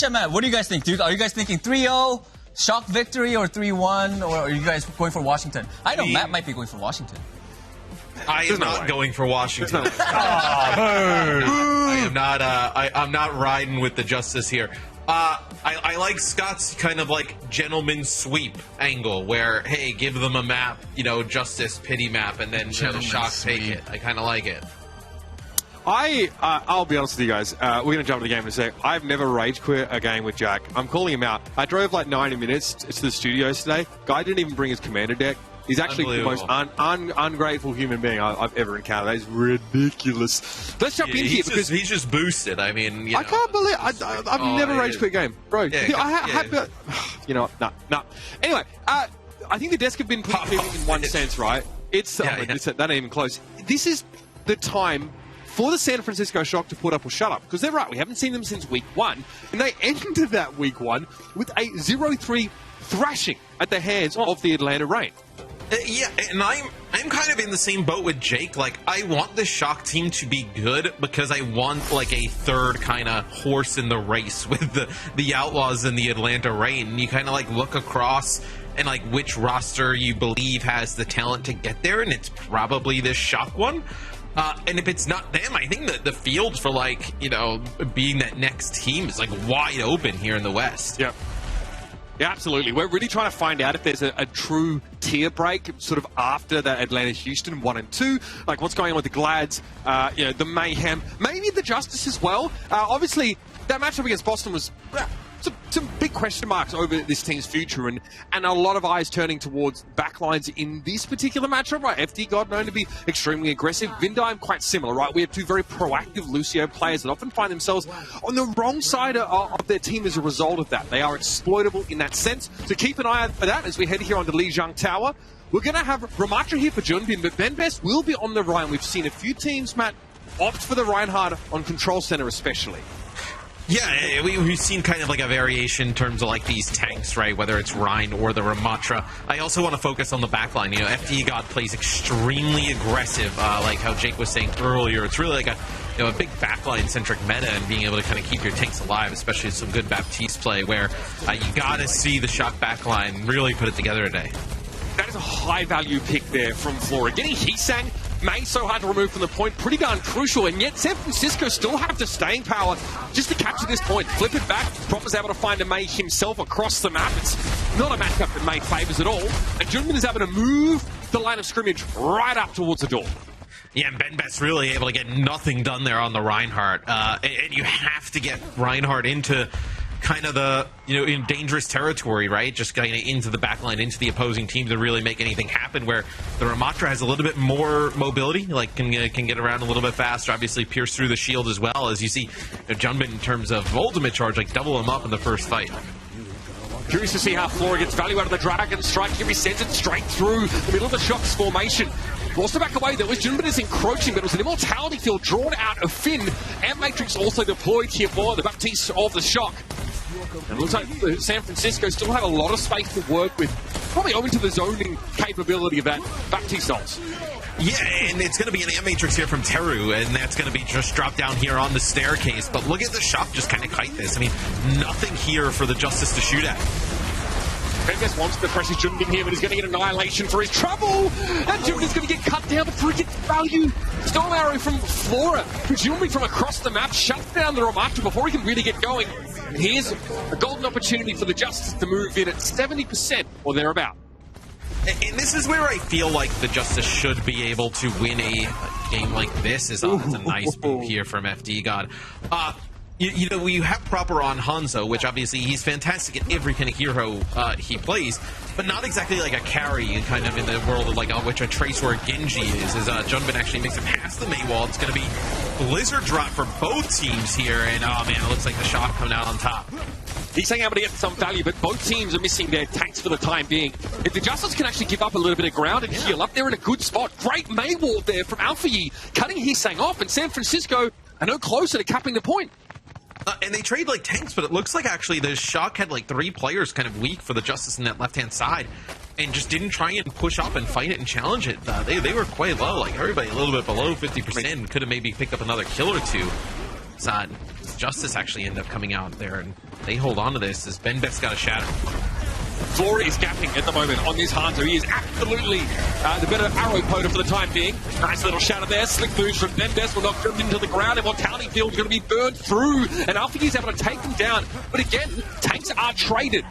Matt, what do you guys think? Are you guys thinking 3-0, shock victory, or 3-1, or are you guys going for Washington? I know Matt might be going for Washington. I am not going for Washington. I am not. I'm not riding with the Justice here. I like Scott's kind of like gentleman sweep angle, where hey, give them a map, you know, Justice pity map, and then the Shock take it. I kind of like it. I'll be honest with you guys. We're going to jump into the game in a sec. I've never rage quit a game with Jack. I'm calling him out. I drove like 90 minutes to the studios today. Guy didn't even bring his commander deck. He's actually the most ungrateful human being I've ever encountered. That is ridiculous. Let's jump in here because he's just boosted. I mean, you know. I can't believe I've never rage quit a game, bro. Yeah, you know, no. Anyway, I think the desk have been pretty clear in one sense, right? That ain't even close. This is the time for the San Francisco Shock to put up or shut up, because they're right. We haven't seen them since week 1, and they ended that week 1 with a 0-3 thrashing at the hands of the Atlanta Reign. Yeah, and I'm kind of in the same boat with Jake. Like, I want the Shock team to be good because I want like a third kind of horse in the race with the Outlaws and the Atlanta Reign. And you kind of like look across and like which roster you believe has the talent to get there, and it's probably this Shock one. And if it's not them, I think that the field for like, you know, being that next team is like wide open here in the West. Yep. Yeah, absolutely. We're really trying to find out if there's a true tier break sort of after that Atlanta-Houston 1 and 2. Like what's going on with the Glads, you know, the Mayhem, maybe the Justice as well. Obviously, that matchup against Boston was some big question marks over this team's future, and a lot of eyes turning towards backlines in this particular matchup, right? FD God known to be extremely aggressive. Vindime quite similar, right? We have two very proactive Lucio players that often find themselves on the wrong side of their team as a result of that. They are exploitable in that sense. So keep an eye out for that as we head here on the Lijiang Tower. We're going to have Ramatra here for Junbin, but Ben Best will be on the Ryan. We've seen a few teams, Matt, opt for the Reinhardt on Control Center especially. Yeah, we've seen kind of like a variation in terms of like these tanks, right? Whether it's Rhine or the Ramatra. I also want to focus on the backline. You know, FD God plays extremely aggressive, like how Jake was saying earlier. It's really like a big backline-centric meta, and being able to kind of keep your tanks alive, especially with some good Baptiste play, where you got to see the Shock backline really put it together today. That is a high-value pick there from Flora. Getting Heesang, May so hard to remove from the point, pretty darn crucial, and yet San Francisco still have the staying power just to capture this point. Flip it back, Proper's able to find a May himself across the map. It's not a matchup that May favours at all, and Junbin is able to move the line of scrimmage right up towards the door. Yeah, and Ben Best's really able to get nothing done there on the Reinhardt, and you have to get Reinhardt into kind of the, you know, in dangerous territory, right? Just kind of into the backline, into the opposing team to really make anything happen, where the Ramatra has a little bit more mobility, like can get around a little bit faster, obviously pierce through the shield as well, as you see Junbin in terms of ultimate charge, like double him up in the first fight. Curious to see how Flora gets value out of the Dragon Strike. Here he sends it straight through the middle of the Shock's formation. Forced to back away, though, as Junbin is encroaching, but it was an immortality field drawn out of Finn. And Matrix also deployed here for the Baptiste of the Shock. And it looks like San Francisco still have a lot of space to work with, probably owing to the zoning capability of that Baptiste ults. Yeah, and it's going to be an Matrix here from Teru, and that's going to be just dropped down here on the staircase. But look at the Shock just kind of kite this. I mean, nothing here for the Justice to shoot at. Vegas wants to press his Junbin here, but he's going to get annihilation for his trouble. And Junbin is going to get cut down before he gets value. Storm arrow from Flora, presumably from across the map, shuts down the Ramatra before he can really get going. And here's a golden opportunity for the Justice to move in at 70% or thereabout. And this is where I feel like the Justice should be able to win a game like this. It's a nice move here from FD God. You know, you have proper on Hanzo, which obviously he's fantastic at every kind of hero he plays, but not exactly like a carry kind of in the world of like which a Trace or a Genji is. As Junbin actually makes it past the Mei wall. It's going to be Blizzard drop for both teams here, and oh man, it looks like the Shock coming out on top. He's saying able to get some value, but both teams are missing their tanks for the time being. If the Justice can actually give up a little bit of ground and heal up, they're in a good spot. Great Mei wall there from Alpha Yi, cutting Heesang off, and San Francisco are no closer to capping the point. And they trade like tanks, but it looks like actually the Shock had like 3 players kind of weak for the Justice in that left-hand side, and just didn't try and push up and fight it and challenge it. They were quite low, like everybody a little bit below 50%, could have maybe picked up another kill or two. Justice actually end up coming out there, and they hold on to this as BenBest got a shatter. Flora is gapping at the moment on this Hanzo. He is absolutely the better arrow poder for the time being. Nice little shatter there. Slick moves from BenBest will knock him into the ground. Immortality Field is going to be burned through. And Alpha is able to take him down. But again, tanks are traded.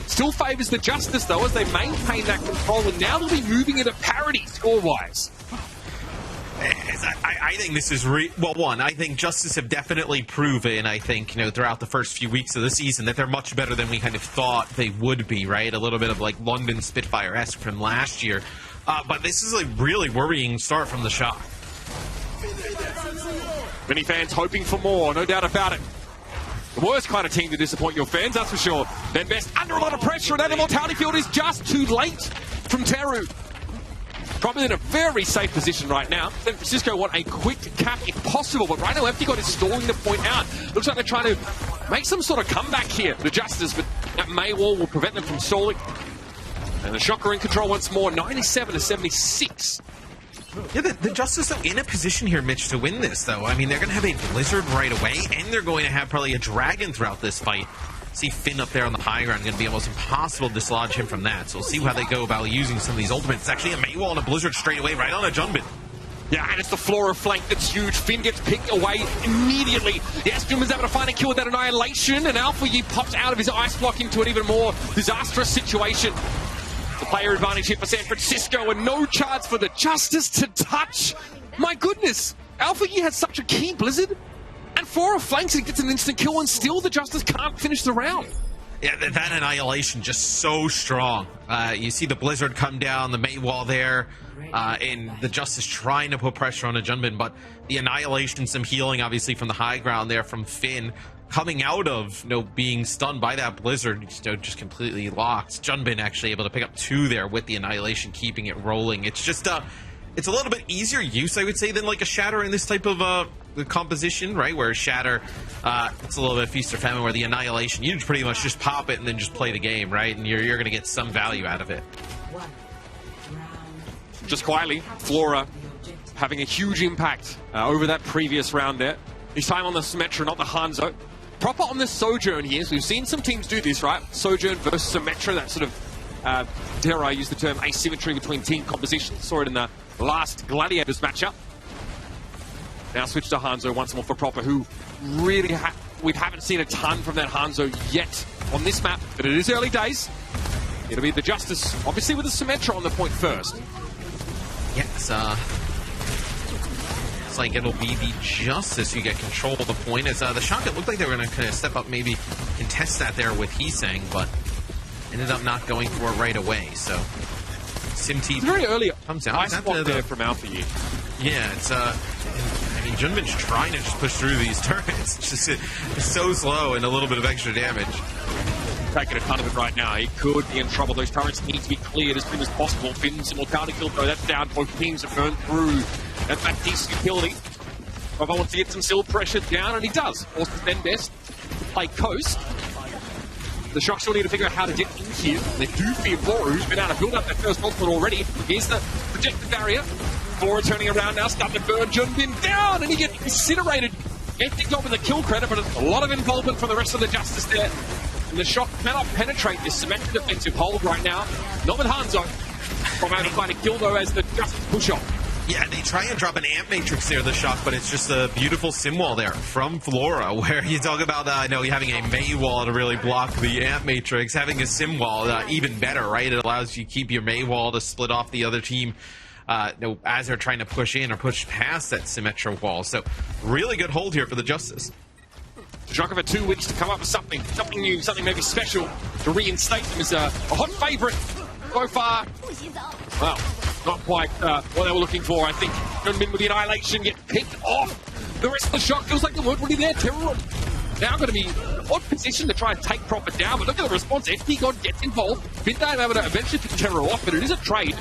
Still favours the Justice, though, as they maintain that control. And now they'll be moving into parity score-wise. I think this is well, one, I think Justice have definitely proven, I think, throughout the first few weeks of the season that they're much better than we kind of thought they would be, right? A little bit of like London Spitfire-esque from last year. But this is a really worrying start from the Shock. Many fans hoping for more, no doubt about it. The worst kind of team to disappoint your fans, that's for sure. BenBest under a lot of pressure, and that Immortality Field is just too late from Teru. Probably in a very safe position right now. San Francisco want a quick cap if possible, but right now FTGod is stalling the point out. Looks like they're trying to make some sort of comeback here, the Justice, but that May wall will prevent them from stalling. And the Shock are in control once more, 97-76. Yeah, the Justice are in a position here, Mitch, to win this, though. I mean, they're going to have a Blizzard right away, and they're going to have probably a Dragon throughout this fight. See Finn up there on the high ground, going to be almost impossible to dislodge him from that. So we'll see how they go about using some of these ultimates. It's actually a Maywall and a Blizzard straight away, right on a Junbin. Yeah, and it's the Flora flank that's huge. Finn gets picked away immediately. Yes, Junbin's able to find a kill with that Annihilation, and Alpha Yi pops out of his ice block into an even more disastrous situation. The player advantage here for San Francisco, and no chance for the Justice to touch. My goodness, Alpha Yi has such a key Blizzard. And Flora flanks and gets an instant kill, and still the Justice can't finish the round. Yeah, that Annihilation just so strong. You see the Blizzard come down, the Maywall there, and the Justice trying to put pressure on a Junbin, but the Annihilation, some healing obviously from the high ground there from Finn, coming out of being stunned by that Blizzard, just completely locked. Junbin actually able to pick up 2 there with the Annihilation, keeping it rolling. It's just it's a little bit easier use, I would say, than like a Shatter in this type of composition, right? Where a Shatter, it's a little bit feast or famine, where the Annihilation, you pretty much just pop it and then just play the game, right? And you're going to get some value out of it. Just quietly, Flora having a huge impact over that previous round there. This time on the Symmetra, not the Hanzo. Proper on the Sojourn here, so we've seen some teams do this, right? Sojourn versus Symmetra, that sort of, dare I use the term, asymmetry between team compositions. Saw it in the last Gladiators matchup. Now switch to Hanzo once more for Proper, who really we haven't seen a ton from that Hanzo yet on this map, but it is early days. It'll be the Justice, obviously with the Symmetra on the point first. Yes, it's like it'll be the Justice who get control of the point. As the Shock, it looked like they were going to kind of step up, maybe contest that there with Heesang, but ended up not going for it right away. So SimT very early comes out. Ice block there from Alpha Yi. Yeah, it's I mean, Junbin's trying to just push through these turrets. It's so slow and a little bit of extra damage. Taking a ton of it right now. He could be in trouble. Those turrets need to be cleared as soon as possible. Finn's Immortality Field, though, that's down. Both teams have burned through. That's that piece of utility. Bravo wants to get some still pressure down, and he does. Forces BenBest play coast. The Shock still need to figure out how to get in here. They do fear Flora, who's been able to build up that first ultimate already. Here's the projected barrier. Flora turning around now, starting to burn Junbin down, and he gets incinerated. Getting up with a kill credit, but a lot of involvement from the rest of the Justice there. And the Shock cannot penetrate this Symmetra defensive hold right now. Not with Hanzo. From able to find a kill, though, as the Justice push off. Yeah, they try and drop an Amp Matrix there, the Shock, but it's just a beautiful sim wall there from Flora, where you talk about, having a May wall to really block the Amp Matrix, having a sim wall, even better, right? It allows you to keep your May wall to split off the other team, as they're trying to push in or push past that Symmetra wall. So, really good hold here for the Justice. Shock have had 2 weeks to come up with something new, something maybe special to reinstate them as a hot favourite so far. Well, not quite what they were looking for. I think Junbin with the Annihilation get picked off. The rest of the Shock feels like they weren't really there. Terror now going to be in an odd position to try and take Proper down, but look at the response. FTGod gets involved. Bindai able to eventually pick Terror off, but it is a trade.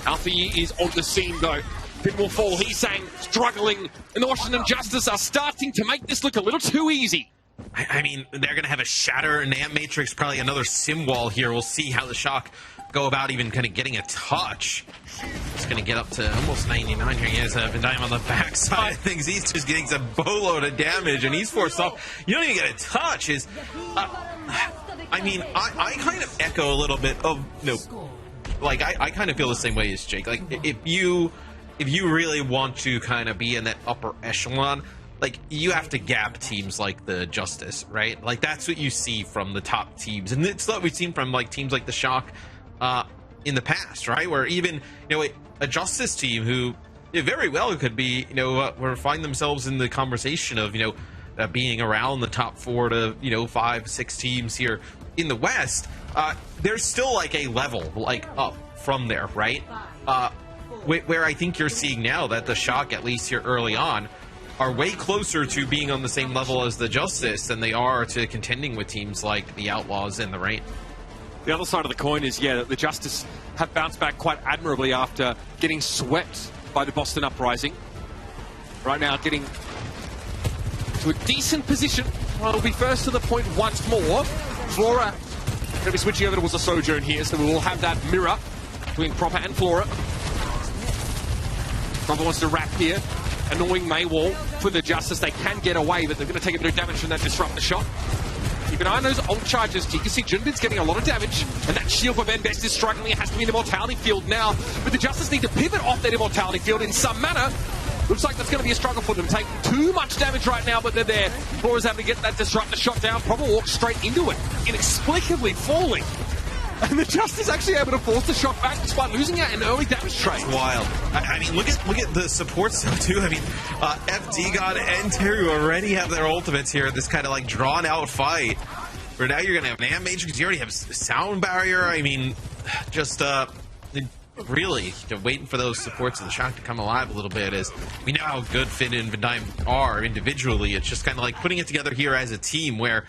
Alpha Yi is on the scene though. Pin will fall. Heesang struggling, and the Washington Justice are starting to make this look a little too easy. I mean, they're going to have a Shatter, an Amp Matrix, probably another Sim Wall here. We'll see how the Shock go about even kind of getting a touch. It's going to get up to almost 99 here. He has Vandime on the backside of things. He's just getting some boatload of damage, and he's forced off. You don't even get a touch. I mean, I kind of echo a little bit of, like, I kind of feel the same way as Jake. Like, if you really want to kind of be in that upper echelon, like, you have to gap teams like the Justice, right? Like, that's what you see from the top teams. And it's what we've seen from, like, teams like the Shock in the past, right? Where even, a Justice team who very well could be, or find themselves in the conversation of, being around the top 4 to, 5, 6 teams here in the West, there's still, like, a level, like, up from there, right? Where I think you're seeing now that the Shock, at least here early on, are way closer to being on the same level as the Justice than they are to contending with teams like the Outlaws and the Reign. The other side of the coin is, the Justice have bounced back quite admirably after getting swept by the Boston Uprising. Right now, getting to a decent position. Well, it'll be first to the point once more. Flora going to be switching over towards the Sojourn here, so we will have that mirror between Proper and Flora. Proper wants to wrap here. Annoying Maywall for the Justice. They can get away, but they're going to take a bit of damage from that Disruptor shot. Keep an eye on those ult charges. You can see Junbin's getting a lot of damage, and that shield for Ben Best is struggling. It has to be an Immortality field now, but the Justice need to pivot off that Immortality field in some manner. Looks like that's going to be a struggle for them. Taking too much damage right now, but they're there. Flora's having to get that Disruptor shot down. Proper walks straight into it, inexplicably falling. And the Justice actually able to force the shot back despite losing out an early damage trade. It's wild. I mean, look at the supports though too. I mean, FD God and Terry already have their ultimates here. This kind of like drawn out fight. Where now you're gonna have an Amp Matrix. You already have Sound Barrier. I mean, just really waiting for those supports of the Shock to come alive a little bit. As we know how good Finn and Vandime are individually, it's just kind of like putting it together here as a team where.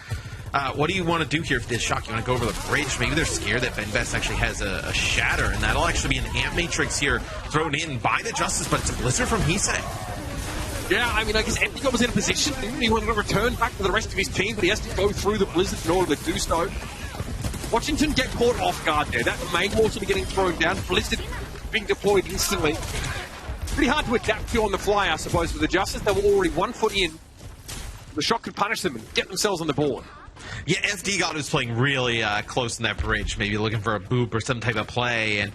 What do you want to do here for this Shock? You want to go over the bridge? Maybe they're scared that Ben Best actually has a Shatter, and that'll actually be an Amp Matrix here thrown in by the Justice, but it's a Blizzard from Hisei. Yeah, I mean, I guess Empty was in a position. He wanted to return back to the rest of his team, but he has to go through the Blizzard in order to do so. Washington get caught off guard there. That main wall to be getting thrown down. Blizzard being deployed instantly. Pretty hard to adapt to on the fly, I suppose, for the Justice. They were already 1 foot in. The Shock could punish them and get themselves on the board. Yeah, FD God is playing really close in that bridge, maybe looking for a boop or some type of play, and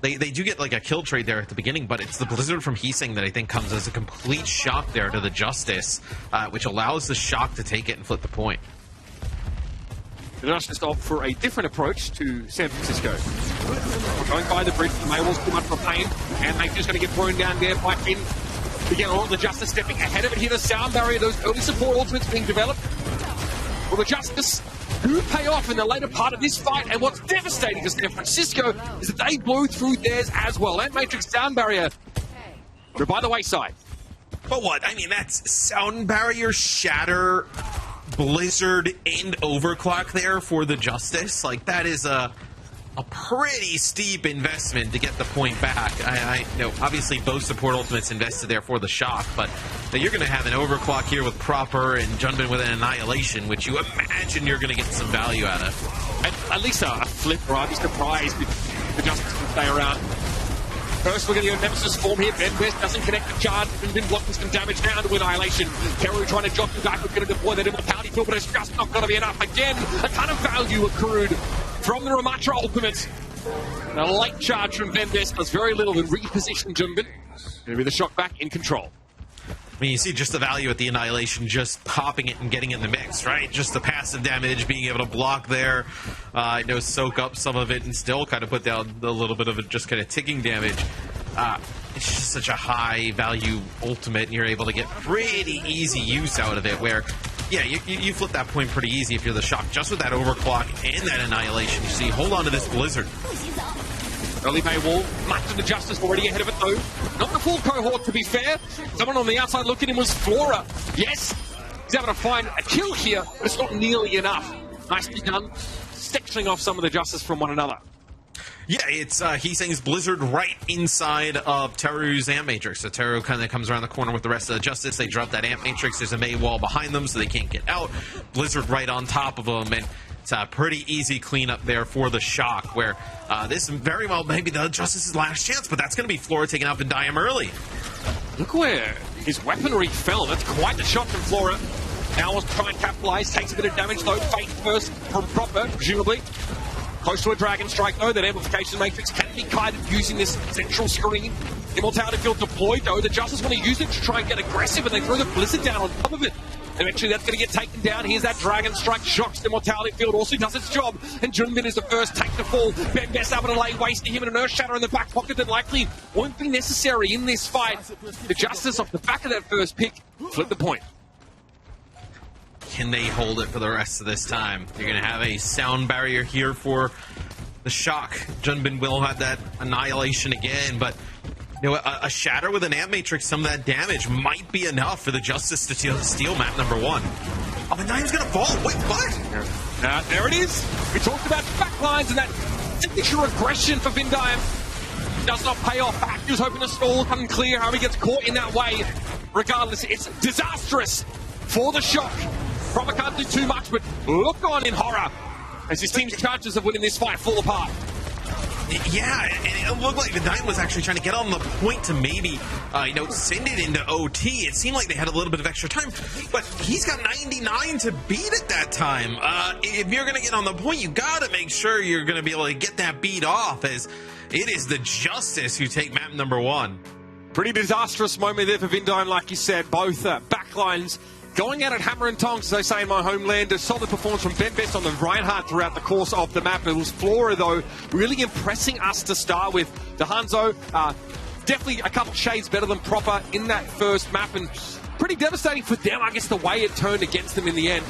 they do get like a kill trade there at the beginning, but it's the Blizzard from Heesing that I think comes as a complete shock there to the Justice, which allows the Shock to take it and flip the point. The Justice opt for a different approach to San Francisco. Going by the bridge, the Maywall's too much for pain, and they're just going to get thrown down there by Finn. Again, all the Justice stepping ahead of it here, the Sound Barrier, those early support ultimates being developed. Well, the Justice do pay off in the later part of this fight, and what's devastating to San Francisco is that they blow through theirs as well. That Matrix Sound Barrier, they're by the wayside. But what? I mean, that's Sound Barrier, Shatter, Blizzard, and Overclock there for the Justice. Like, that is a pretty steep investment to get the point back. I know, obviously, both support ultimates invested there for the Shock, but you're going to have an Overclock here with Proper and Junbin with an Annihilation, which you imagine you're going to get some value out of. And at least a flip, or I'd be surprised if the Justice can stay around. First, we're going to get a Nemesis form here. Ben West doesn't connect the charge. Been blocking some damage down to Annihilation. Teru trying to jockey back. We're going to deploy that Immortality field, but it's just not going to be enough. Again, a ton of value accrued from the Ramatra ultimates. And a late charge from Ben Best does very little than reposition Junbin. Going to be the Shock back in control. I mean, you see just the value at the Annihilation, just popping it and getting in the mix, right? Just the passive damage, being able to block there, soak up some of it and still kind of put down a little bit of it, just kind of ticking damage. It's just such a high value ultimate, and you're able to get pretty easy use out of it, where, yeah, you flip that point pretty easy if you're the Shock. Just with that Overclock and that Annihilation, you see, hold on to this Blizzard. Early Maywall, much of the Justice already ahead of it though. Not the full cohort, to be fair. Someone on the outside looking at him was Flora. Yes, he's able to find a kill here, but it's not nearly enough. Nicely done, sectioning off some of the Justice from one another. Yeah, it's he's saying it's Blizzard right inside of Teru's Amp Matrix. So Teru kind of comes around the corner with the rest of the Justice. They drop that Amp Matrix. There's a May wall behind them, so they can't get out. Blizzard right on top of them, and it's a pretty easy cleanup there for the Shock, where this very well maybe the Justice's last chance, but that's going to be Flora taking out Vindium early. Look where his weaponry fell. That's quite the shot from Flora. Now wants to try and capitalize. Takes a bit of damage, though. Fate first from Proper, presumably. Close to a Dragon Strike, though. That Amplification Matrix can be guided using this central screen. Immortality Field deployed, though. The Justice want to use it to try and get aggressive, and they throw the Blizzard down on top of it. Eventually, that's going to get taken down. Here's that Dragon Strike. Shocks the Immortality Field. Also does its job. And Junbin is the first tank to fall. Ben Best able to lay waste to him, and an Earth Shatter in the back pocket that likely won't be necessary in this fight. The Justice, off the back of that first pick, flip the point. Can they hold it for the rest of this time? You're going to have a sound barrier here for the Shock. Junbin will have that Annihilation again, but you know, a Shatter with an Amp Matrix, some of that damage might be enough for the Justice to steal map number 1. Oh, Vindium's going to fall. Wait, what? There it is. We talked about backlines and that signature aggression for Vindium. Does not pay off. Back. He was hoping to stall, unclear how he gets caught in that way. Regardless, it's disastrous for the Shock. Proper can't do too much, but look on in horror as his team's chances of winning this fight fall apart. Yeah, and it looked like Vindium was actually trying to get on the point to maybe, send it into OT. It seemed like they had a little bit of extra time, but he's got 99 to beat at that time. If you're going to get on the point, you got to make sure you're going to be able to get that beat off, as it is the Justice who take map number 1. Pretty disastrous moment there for Vindium, like you said. Both backlines going out at hammer and tongs, as they say in my homeland. A solid performance from Ben Best on the Reinhardt throughout the course of the map. It was Flora, though, really impressing us to start with. The Hanzo, definitely a couple shades better than Proper in that first map, and pretty devastating for them, I guess, the way it turned against them in the end.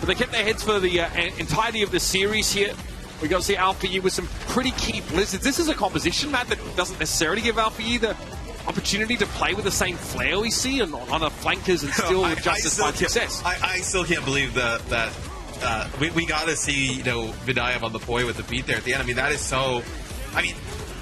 But they kept their heads for the entirety of the series here. We got to see Alpha U with some pretty key blizzards. This is a composition map that doesn't necessarily give Alpha U the opportunity to play with the same flair we see on the flankers and still Justice find success. I still can't believe that we got to see Vindium on the point with the beat there at the end. I mean, that is so. I mean,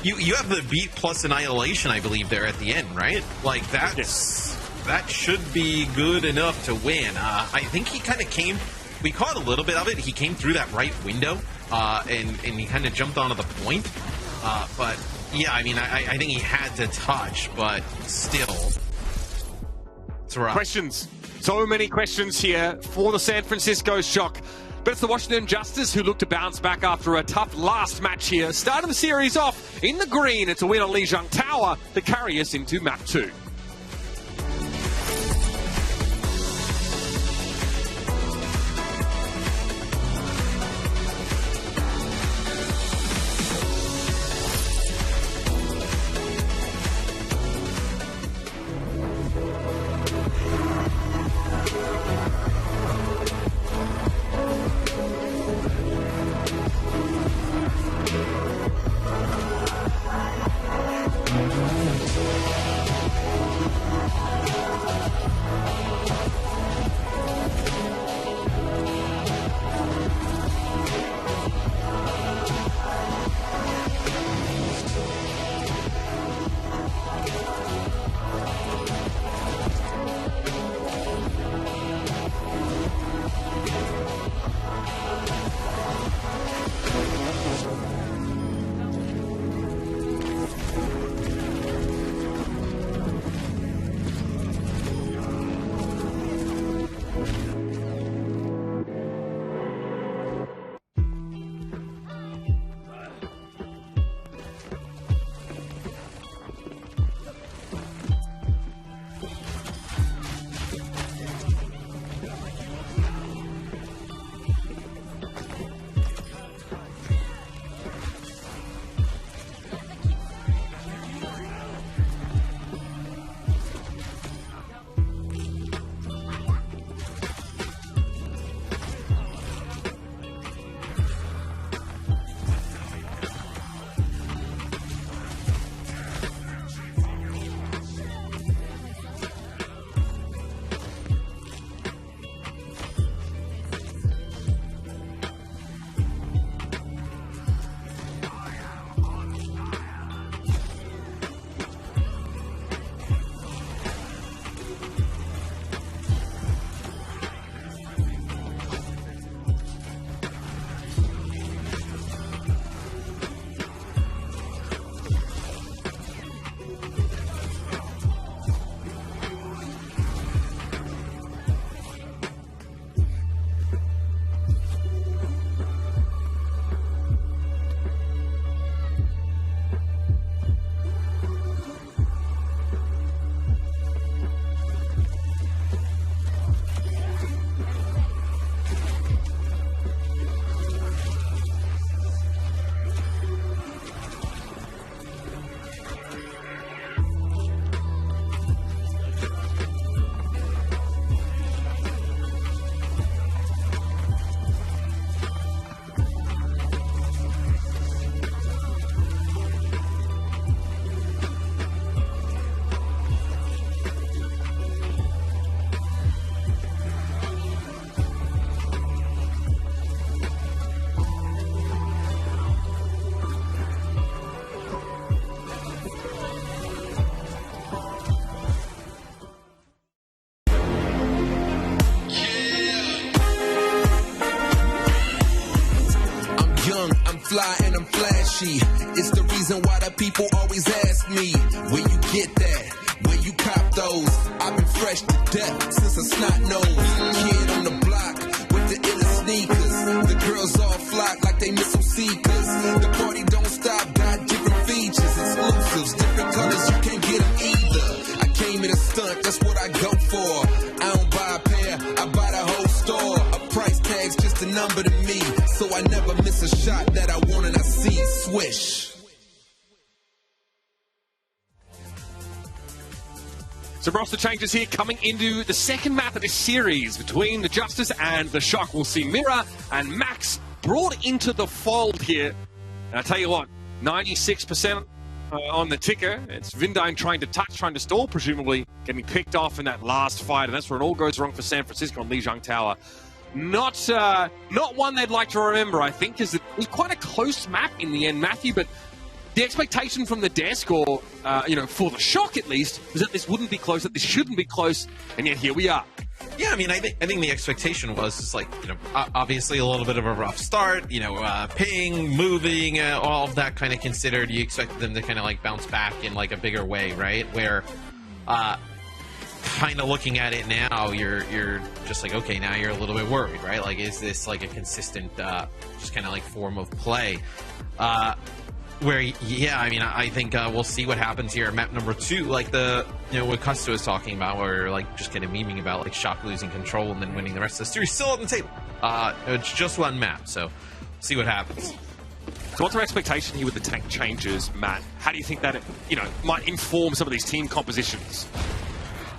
you have the beat plus Annihilation, I believe, there at the end, right? Like that. Yes. That should be good enough to win. I think he kind of came. We caught a little bit of it. He came through that right window, and he kind of jumped onto the point, but. Yeah, I mean, I think he had to touch, but still, it's rough. Questions. So many questions here for the San Francisco Shock. But it's the Washington Justice who look to bounce back after a tough last match here. Starting the series off in the green. It's a win on Lijiang Tower to carry us into map 2. young, I'm fly and I'm flashy. It's the reason why the people always ask me, where you get that? Where you cop those? I've been fresh to death since a snot-nosed kid on the block with the illest sneakers. The girls all flock like they missile seekers. The party don't stop, got different features, exclusives, different colors, you can't get them either. I came here to stunt, that's what I go for. I don't buy a pair, I buy the whole store. A price tag's just a number to me, so I never miss a shot that I want and I see. Swish. Some roster changes here coming into the second map of this series between the Justice and the Shock. We'll see Mira and Max brought into the fold here. And I tell you what, 96% on the ticker. It's Vindine trying to stall, presumably getting picked off in that last fight. And that's where it all goes wrong for San Francisco on Lijiang Tower. Not one they'd like to remember, I think, because it was quite a close map in the end, Matthew, but the expectation from the desk, or, for the Shock at least, was that this wouldn't be close, that this shouldn't be close, and yet here we are. Yeah, I mean, I think the expectation was just like, obviously a little bit of a rough start, ping, moving, all of that kind of considered. You expect them to kind of like bounce back in like a bigger way, right? Where, kind of looking at it now, you're just like, okay, now you're a little bit worried, right? Like, is this like a consistent, just kind of like form of play? I think we'll see what happens here at map number 2, like what Custo was talking about, where like just kind of memeing about like Shock losing control and then winning the rest of the series, still on the table. It's just one map, so see what happens. So what's our expectation here with the tank changes, Matt? How do you think that might inform some of these team compositions?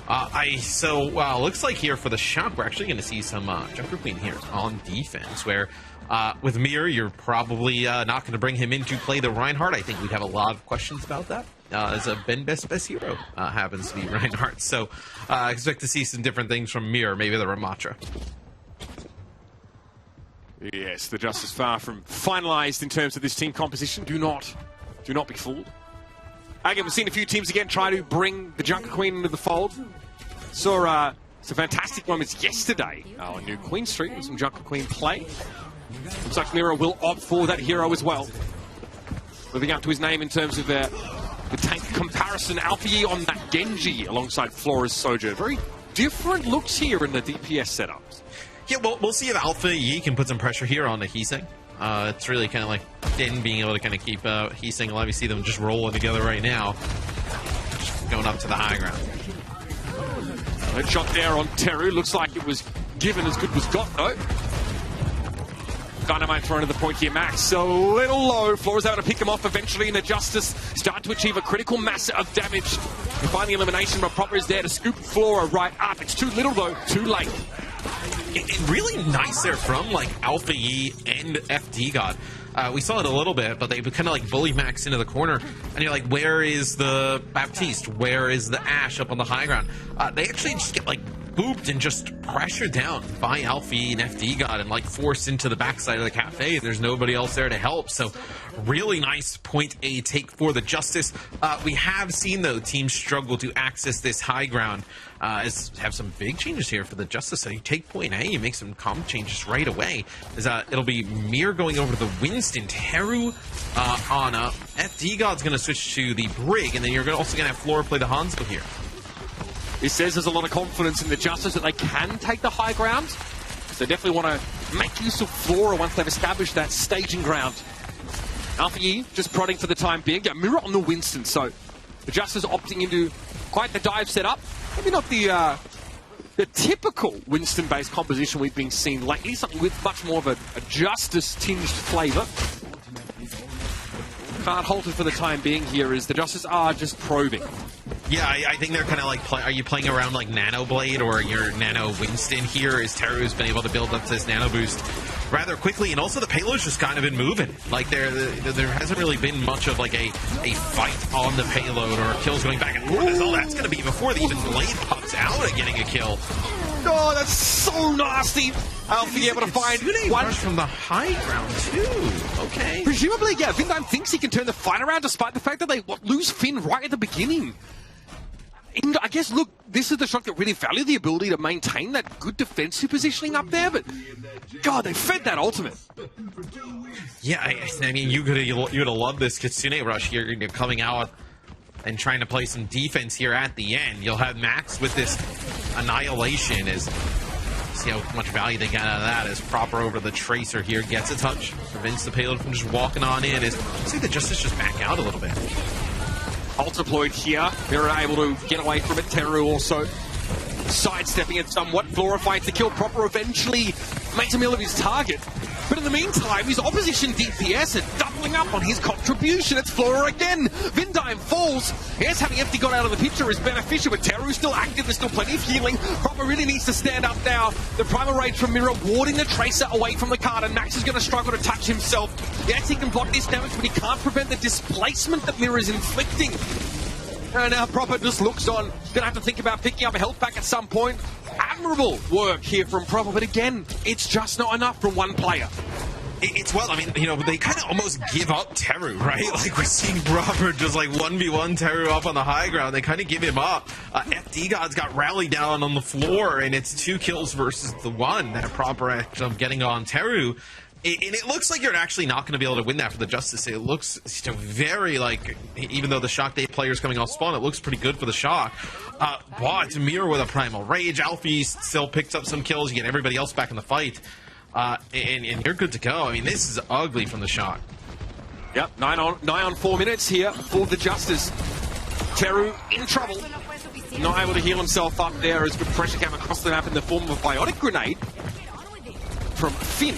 Looks like here for the Shock, we're actually going to see some Junker Queen here on defense, where with Mir, you're probably not going to bring him in to play the Reinhardt. I think we'd have a lot of questions about that, as a Ben best hero happens to be Reinhardt. So expect to see some different things from Mir, maybe the Ramatra. Yes, the Justice far from finalized in terms of this team composition. Do not be fooled. Again, we've seen a few teams again try to bring the Junker Queen into the fold. Saw some fantastic moments yesterday on New Queen Street with some Junker Queen play. Looks like Mira will opt for that hero as well. Living up to his name in terms of the tank comparison. Alpha Yi on that Genji alongside Flora's Sojourn. Very different looks here in the DPS setups. Yeah, well, we'll see if Alpha Yi can put some pressure here on the Heesang. It's really kind of like Din being able to kind of keep Heesang. Let me see them just rolling together right now. Just going up to the high ground. Headshot there on Teru. Looks like it was given as good was got, though. Dynamite thrown to the point here, Max. A little low. Flora's able to pick him off eventually, and the Justice start to achieve a critical mass of damage. And finally, elimination, but Proper is there to scoop Flora right up. It's too little, though. Too late. And really nice there from like Alpha Yi and FD God. We saw it a little bit, but they kind of like bully Max into the corner, and you're like, where is the Baptiste? Where is the Ashe up on the high ground? They actually just get like booped and just pressured down by Alpha Yi and FD God and like forced into the backside of the cafe. There's nobody else there to help, so really nice point A take for the Justice. We have seen though teams struggle to access this high ground. Have some big changes here for the Justice. So you take point A, you make some comp changes right away. It'll be Mir going over to the Winston, Teru, Ana. FD God's going to switch to the Brig, and then you're also going to have Flora play the Hanzo here. He says there's a lot of confidence in the Justice that they can take the high ground. So they definitely want to make use of Flora once they've established that staging ground. Alpha Yi just prodding for the time being. Yeah, Mirror on the Winston, so the Justice opting into quite the dive setup. Maybe not the typical Winston-based composition we've been seeing lately, something with much more of a Justice-tinged flavour. Can't hold it for the time being here as the Justice are just probing. Yeah, I think they're kind of like, are you playing around like Nano Blade or your Nano Winston here, as Teru's been able to build up this Nano Boost rather quickly, and also the payload's just kind of been moving. Like there hasn't really been much of like a fight on the payload or kills going back and forth, as all that's going to be before the even Blade pops out and getting a kill. Oh, that's so nasty. Alpha able to find one from the high ground too. Okay. Presumably, yeah, Vindime thinks he can turn the fight around despite the fact that they lose Finn right at the beginning. guess, look, this is the Shock that really value the ability to maintain that good defensive positioning up there, but God, they fed that ultimate. Yeah, I mean, you could have loved this Kitsune rush here, you know, coming out and trying to play some defense here at the end. You'll have Max with this Annihilation as see how much value they get out of that as Proper over the Tracer here gets a touch, prevents the payload from just walking on in. As see the Justice just back out a little bit. Ult deployed here. They're able to get away from it. Teru also sidestepping it somewhat. Flora finds the kill. Proper eventually makes a meal of his target. But in the meantime, his opposition DPS are doubling up on his contribution. It's Flora again. Vindime falls. Yes, having Empty got out of the picture is beneficial, but Teru's still active. There's still plenty of healing. Proper really needs to stand up now. The Primal Rage from Mirror warding the Tracer away from the card, and Max is going to struggle to touch himself. Yes, he can block this damage, but he can't prevent the displacement that Mirror is inflicting. And now Proper just looks on. Gonna have to think about picking up a health pack at some point. Admirable work here from Proper, but again, it's just not enough from one player. It's, well, I mean, you know, they kind of almost give up Teru, right? Like, we're seeing Proper just, like, 1v1 Teru up on the high ground. They kind of give him up. FD Gods got rallied down on the floor, and it's 2 kills versus the 1 that Proper ends up getting on Teru. And it looks like you're actually not going to be able to win that for the Justice. It looks very, like, even though the Shock Day player's coming off spawn, it looks pretty good for the Shock. But Mirror with a Primal Rage. Alfie still picks up some kills. You get everybody else back in the fight. And you're good to go. I mean, this is ugly from the Shock. Yep, 9 on 4 minutes here for the Justice. Teru in trouble. Not able to heal himself up there as good pressure came across the map in the form of a Biotic Grenade from Finn.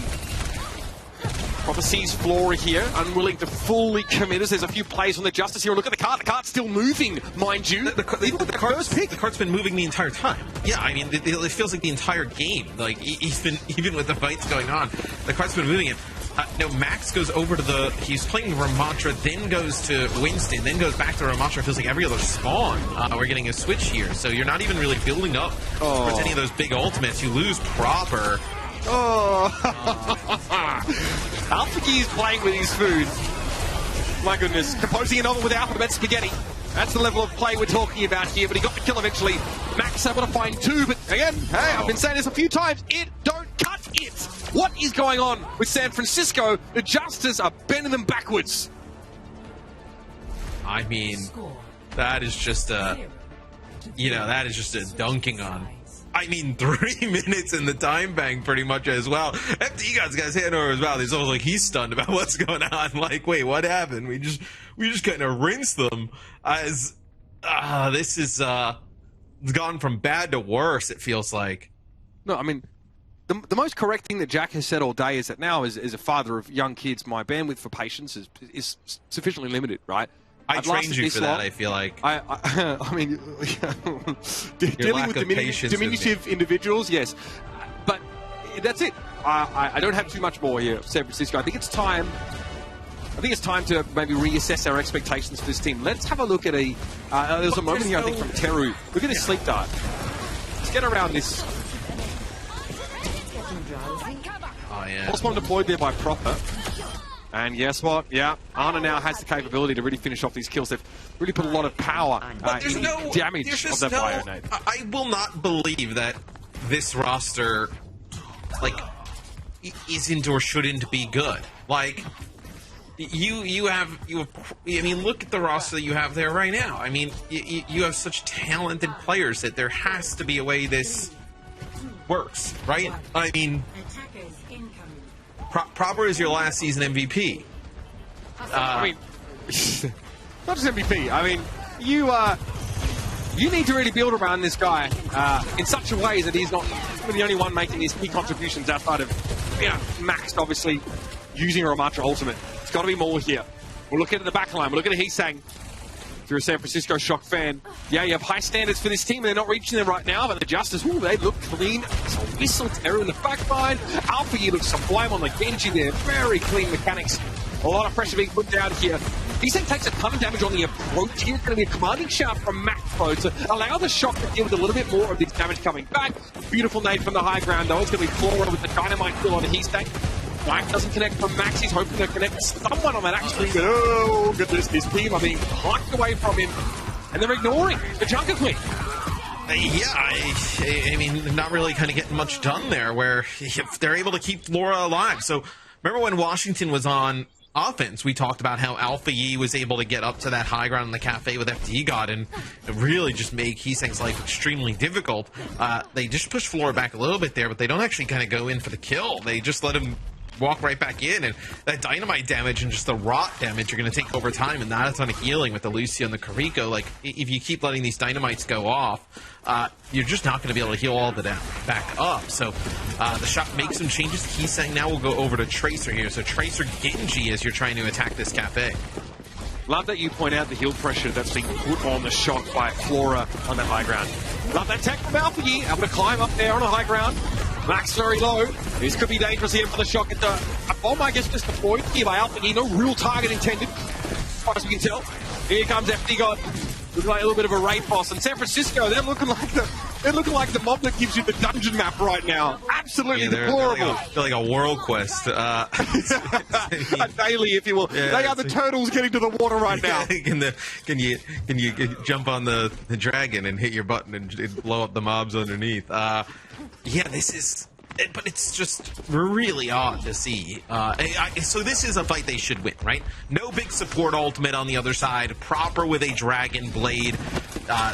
Proper sees Flora here, unwilling to fully commit us. There's a few plays on the Justice here. Look at the card. The card's still moving, mind you. The card's been moving the entire time. Yeah, I mean, it feels like the entire game. Like, even with the fights going on, the card's been moving it. No, Max goes over to he's playing Ramattra, then goes to Winston, then goes back to Ramattra. It feels like every other spawn. We're getting a switch here, so you're not even really building up towards any of those big ultimates. You lose Proper. Alpha is playing with his food. My goodness. Composing a novel with alphabet spaghetti. That's the level of play we're talking about here, but he got the kill eventually. Max able to find 2, but again, hey, I've been saying this a few times, it don't cut it. What is going on with San Francisco? The Justice are bending them backwards. I mean, that is just a dunking on. I mean, 3 minutes in the time bank pretty much as well. FD got his hand over his mouth. He's almost like he's stunned about what's going on. Like, wait, what happened? We just kind of rinsed them as this is gone from bad to worse, it feels like. No, I mean, the most correct thing that Jack has said all day is that now, as a father of young kids, my bandwidth for patience is sufficiently limited, right? I trained you for that, I feel like. I mean, dealing with diminutive individuals, yes. But that's it. I don't have too much more here, San Francisco. I think it's time to maybe reassess our expectations for this team. Let's have a look at there's a moment here, I think, from Teru. Look at his sleep dart. Let's get around this. Oh, yeah. Force bomb deployed there by Proper. And guess what? Yeah, Ana now has the capability to really finish off these kills. They've really put a lot of power in the damage of that Bionade. I will not believe that this roster, like, isn't or shouldn't be good. Like, you have. I mean, look at the roster that you have there right now. I mean, you have such talented players that there has to be a way this works, right? I mean, Proper is your last season MVP. I mean, not just MVP. I mean, you need to really build around this guy in such a way that he's not the only one making these key contributions outside of, Max, obviously, using a Ramattra ultimate. It's got to be more here. We're looking at the back line. We're looking at Heesang. If you're a San Francisco Shock fan, yeah, you have high standards for this team. They're not reaching them right now, but the Justice, they look clean. So Whistle, Terror in the back line. Alpha, you look sublime on the Genji there. Very clean mechanics. A lot of pressure being put down here. Heesang takes a ton of damage on the approach here. It's going to be a commanding shout from Max Pro to allow the Shock to deal with a little bit more of this damage coming back. Beautiful nade from the high ground, though. It's going to be Flora with the dynamite kill on Heesang. Mike doesn't connect from Max. He's hoping to connect someone on that actually. Oh, goodness, this team are being plucked away from him. And they're ignoring the Junker Queen. Yeah, I mean, not really kind of getting much done there, where if they're able to keep Flora alive. So remember when Washington was on offense, we talked about how Alpha Yi was able to get up to that high ground in the cafe with FD God and really just make Heesang's life extremely difficult. They just push Flora back a little bit there, but they don't actually kind of go in for the kill. They just let him walk right back in, and that dynamite damage and just the rot damage are going to take over time, and not a ton of healing with the Lucio and the Kariko. Like, if you keep letting these dynamites go off, you're just not going to be able to heal all of it back up. So the shot makes some changes. Heesang now will go over to Tracer here. So Tracer Genji as you're trying to attack this cafe. Love that you point out the heal pressure that's being put on the Shock by Flora on the high ground. Love that tech from Alpha Yi, able to climb up there on the high ground. Max very low. This could be dangerous here for the Shock. It's a bomb, I guess, just deployed here by Alpha Yi. No real target intended, as far as we can tell. Here comes FD God. Looking like a little bit of a raid boss. And San Francisco, they're looking like the mob that gives you the dungeon map right now. Absolutely deplorable. They're like a world quest. A daily, if you will. Yeah, they are the turtles getting to the water right now. Can you jump on the dragon and hit your button and blow up the mobs underneath? Yeah, this is... But it's just really odd to see. So this is a fight they should win, right? No big support ultimate on the other side. Proper with a dragon blade.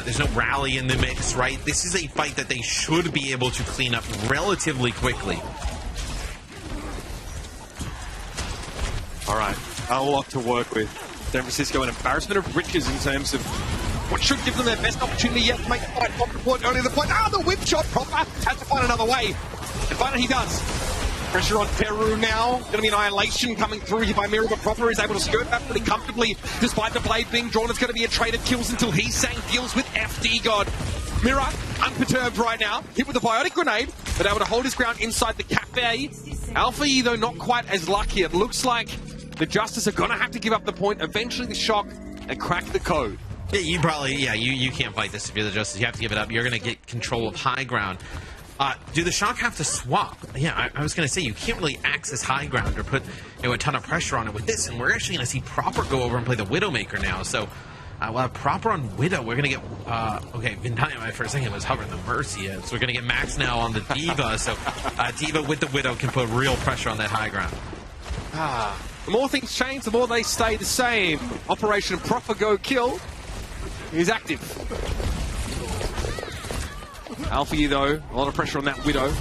There's no rally in the mix, right? This is a fight that they should be able to clean up relatively quickly. All right, a lot to work with. San Francisco, an embarrassment of riches in terms of what should give them their best opportunity yet to make the fight. Pop the point, only the point. The whip shot, Proper has to find another way. And finally he does. Pressure on Peru now. Going to be annihilation coming through here by Mira, but Proper is able to skirt that pretty comfortably. Despite the blade being drawn, it's going to be a trade of kills until Heesang deals with FD God. Mira, unperturbed right now, hit with a biotic grenade, but able to hold his ground inside the cafe. Alpha E, though, not quite as lucky. It looks like the Justice are going to have to give up the point, eventually the Shock, and crack the code. Yeah, you can't fight this if you're the Justice. You have to give it up. You're going to get control of high ground. Do the Shock have to swap? Yeah, I was going to say, you can't really access high ground or put a ton of pressure on it with this, and we're actually going to see Proper go over and play the Widowmaker now. So, we'll have Proper on Widow. We're going to get, okay, Vindaya for a second was hovering the Mercy, so we're going to get Max now on the Diva. So, Diva with the Widow can put real pressure on that high ground. The more things change, the more they stay the same. Operation Proper Go Kill is active. Alpha E, though, a lot of pressure on that Widow.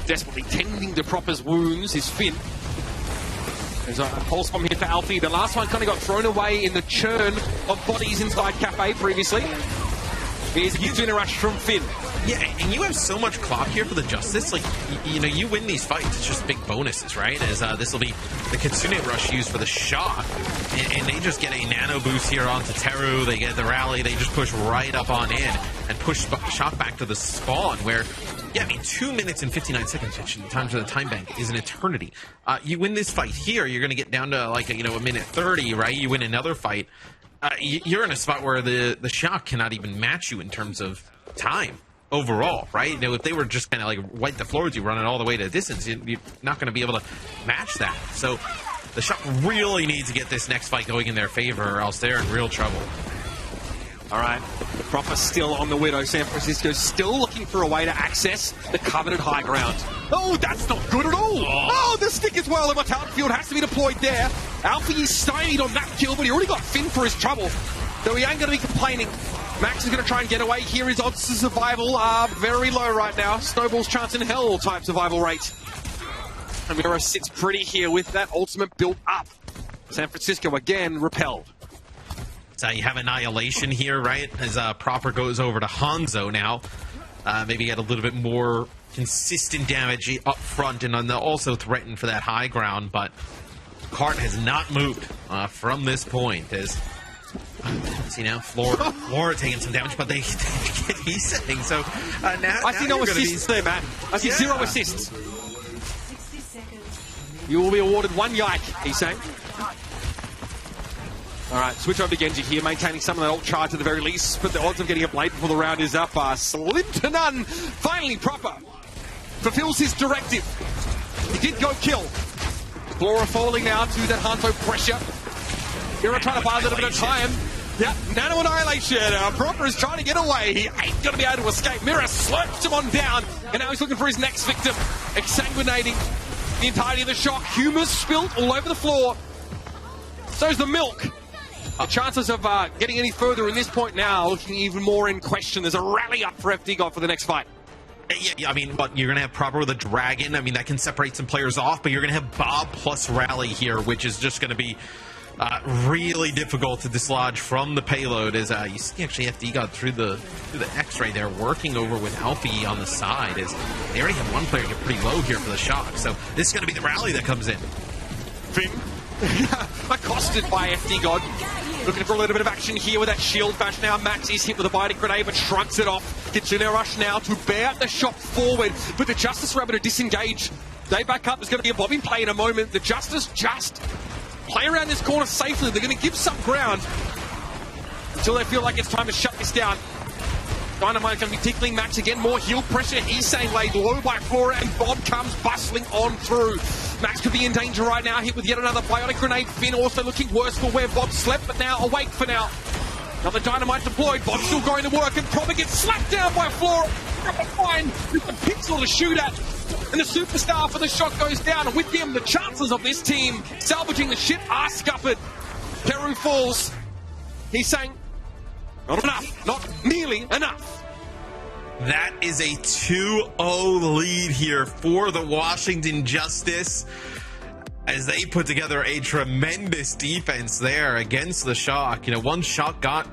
Desperately tending to Proper's wounds, his fin. There's a pulse bomb here for Alpha E. The last one kind of got thrown away in the churn of bodies inside Cafe previously. Here's a huge rush from Finn. Yeah, and you have so much clock here for the Justice. Like, you win these fights. It's just big bonuses, right? As this will be the Kitsune Rush used for the Shock. And they just get a nano boost here onto Teru. They get the rally. They just push right up on in and push Shock back to the spawn where, yeah, I mean, 2 minutes and 59 seconds, which in terms of the time bank is an eternity. You win this fight here, you're going to get down to like, a minute 30, right? You win another fight. You're in a spot where the Shock cannot even match you in terms of time overall, right? If they were just kind of like wipe the floor with you, running all the way to distance, you're not going to be able to match that. So the Shock really need to get this next fight going in their favor, or else they're in real trouble. All right, Proper still on the Widow. San Francisco still looking for a way to access the coveted high ground. Oh, that's not good at all. Oh, the stick as well. The Mortality Field has to be deployed there. Alpha is stymied on that kill, but he already got Finn for his trouble. So he ain't going to be complaining. Max is going to try and get away. Here his odds to survival are very low right now. Snowball's chance in hell type survival rate. Amira sits pretty here with that ultimate built up. San Francisco again repelled. So you have Annihilation here, right? As Proper goes over to Hanzo now. Maybe get a little bit more consistent damage up front and also threaten for that high ground. But Cart has not moved from this point. As see now, Flora taking some damage, but they get Heesang. So now I see no assists there, Matt. I see 0 assists. You will be awarded 1 yike, Heesang. All right, switch over to Genji here, maintaining some of that ult charge at the very least, but the odds of getting a blade before the round is up are slim to none. Finally, Proper fulfills his directive. He did go kill. Flora falling now to that Hanzo pressure. Mira trying to buy a little bit of time. Yeah, Nano Annihilation. Proper is trying to get away. He ain't going to be able to escape. Mira slurps him on down, and now he's looking for his next victim. Exsanguinating the entirety of the shock. Humus spilt all over the floor. So's the milk. The chances of getting any further in this point now looking even more in question. There's a rally up for FD God for the next fight. Yeah, I mean, what, you're going to have Proper with a Dragon. I mean, that can separate some players off, but you're going to have Bob plus Rally here, which is just going to be really difficult to dislodge from the payload. As you see, actually, FD got through the X-ray there, working over with Alfie on the side. As they already have one player get pretty low here for the shock. So this is going to be the Rally that comes in. Fing accosted by FD God. Looking for a little bit of action here with that shield bash now. Max is hit with a biting grenade, but shrugs it off. Kitsune Rush now to bear the shot forward. But the Justice are able to disengage. They back up. There's going to be a bobbing play in a moment. The Justice just play around this corner safely. They're going to give some ground until they feel like it's time to shut this down. Dynamite going to be tickling Max again. More heel pressure. He's saying laid low by Flora, and Bob comes bustling on through. Max could be in danger right now. Hit with yet another bionic grenade. Finn also looking worse for where Bob slept, but now awake for now. Another dynamite deployed. Bob still going to work and probably gets slapped down by Flora. Fine. With the pixel to shoot at. And the superstar for the shot goes down. And with him, the chances of this team salvaging the ship are scuppered. Peru falls. He's saying, not enough. Not nearly enough. That is a 2-0 lead here for the Washington Justice, as they put together a tremendous defense there against the shock. You know, one shock got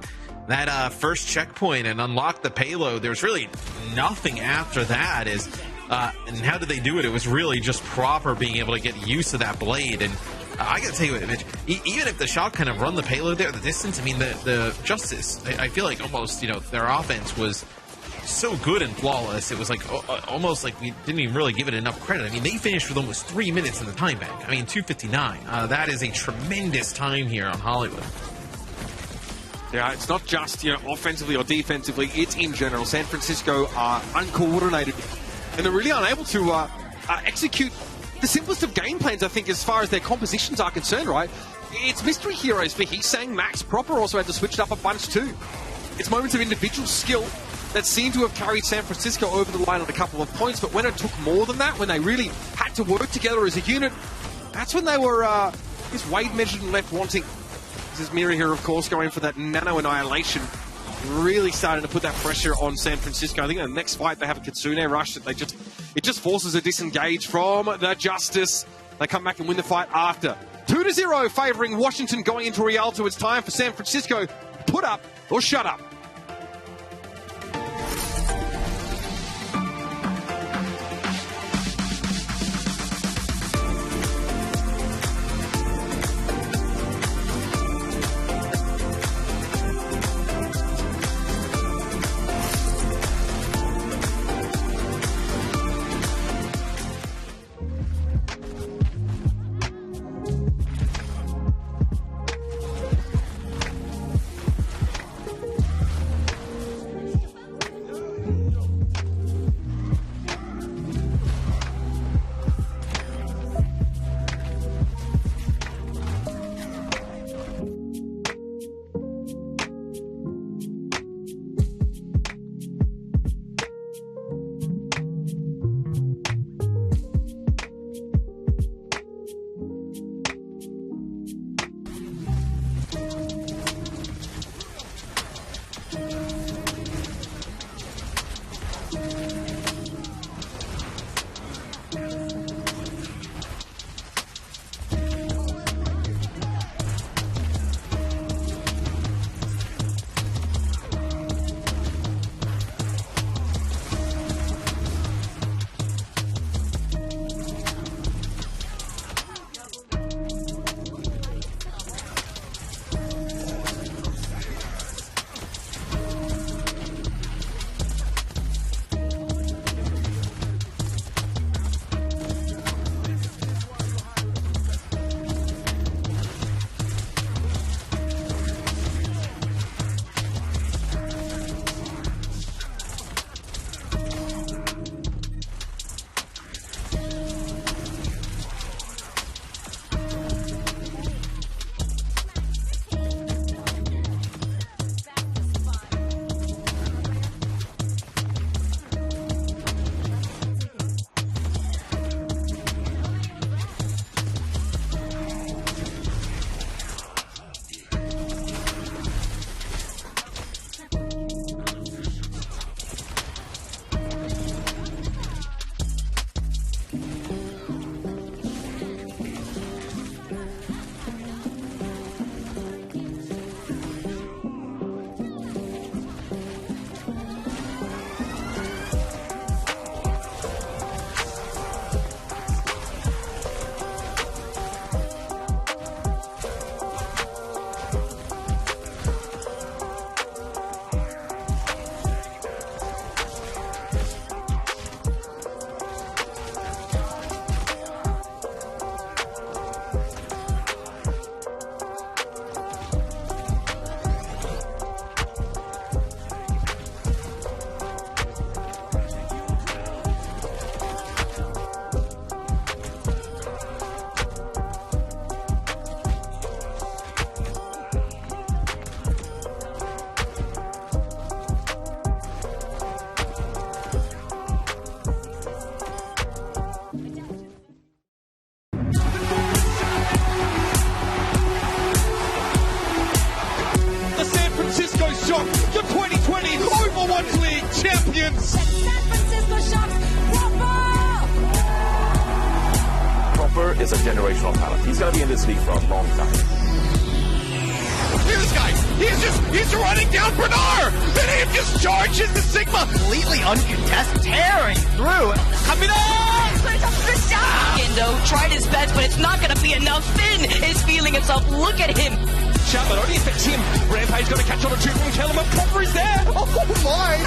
that first checkpoint and unlocked the payload. There's really nothing after that. And how did they do it? It was really just Proper being able to get used to that blade. And I gotta tell you, Mitch, even if the shock kind of run the payload there, the distance, I mean, the Justice, I feel like almost, you know, their offense was so good and flawless. It was like almost like we didn't even really give it enough credit. I mean, they finished with almost 3 minutes in the time bank. I mean, 2:59. That is a tremendous time here on Hollywood. Yeah, it's not just, you know, offensively or defensively. It's in general. San Francisco are uncoordinated, and they're really unable to execute the simplest of game plans, I think, as far as their compositions are concerned, right? It's mystery heroes for Heesang. Max Proper also had to switch it up a bunch too. It's moments of individual skill that seemed to have carried San Francisco over the line on a couple of points, but when it took more than that, when they really had to work together as a unit, that's when they were weighed, measured, and left wanting. This is Mira here, of course, going for that Nano Annihilation. Really starting to put that pressure on San Francisco. I think in the next fight they have a Kitsune Rush that it just forces a disengage from the Justice. They come back and win the fight after. 2-0 favouring Washington going into Rialto. It's time for San Francisco. Put up or shut up. millions. San Francisco Shock, Proper is a generational talent. He's going to be in this league for a long time. Look at this guy. He's running down Bernard. Then he just charges the Sigma. Completely uncontested, tearing through. Coming on. Indo tried his best, but it's not going to be enough. Finn is feeling himself. Look at him. Shot, but only affects him. Rampage going to catch on a two-point element. Proper is there. Oh my.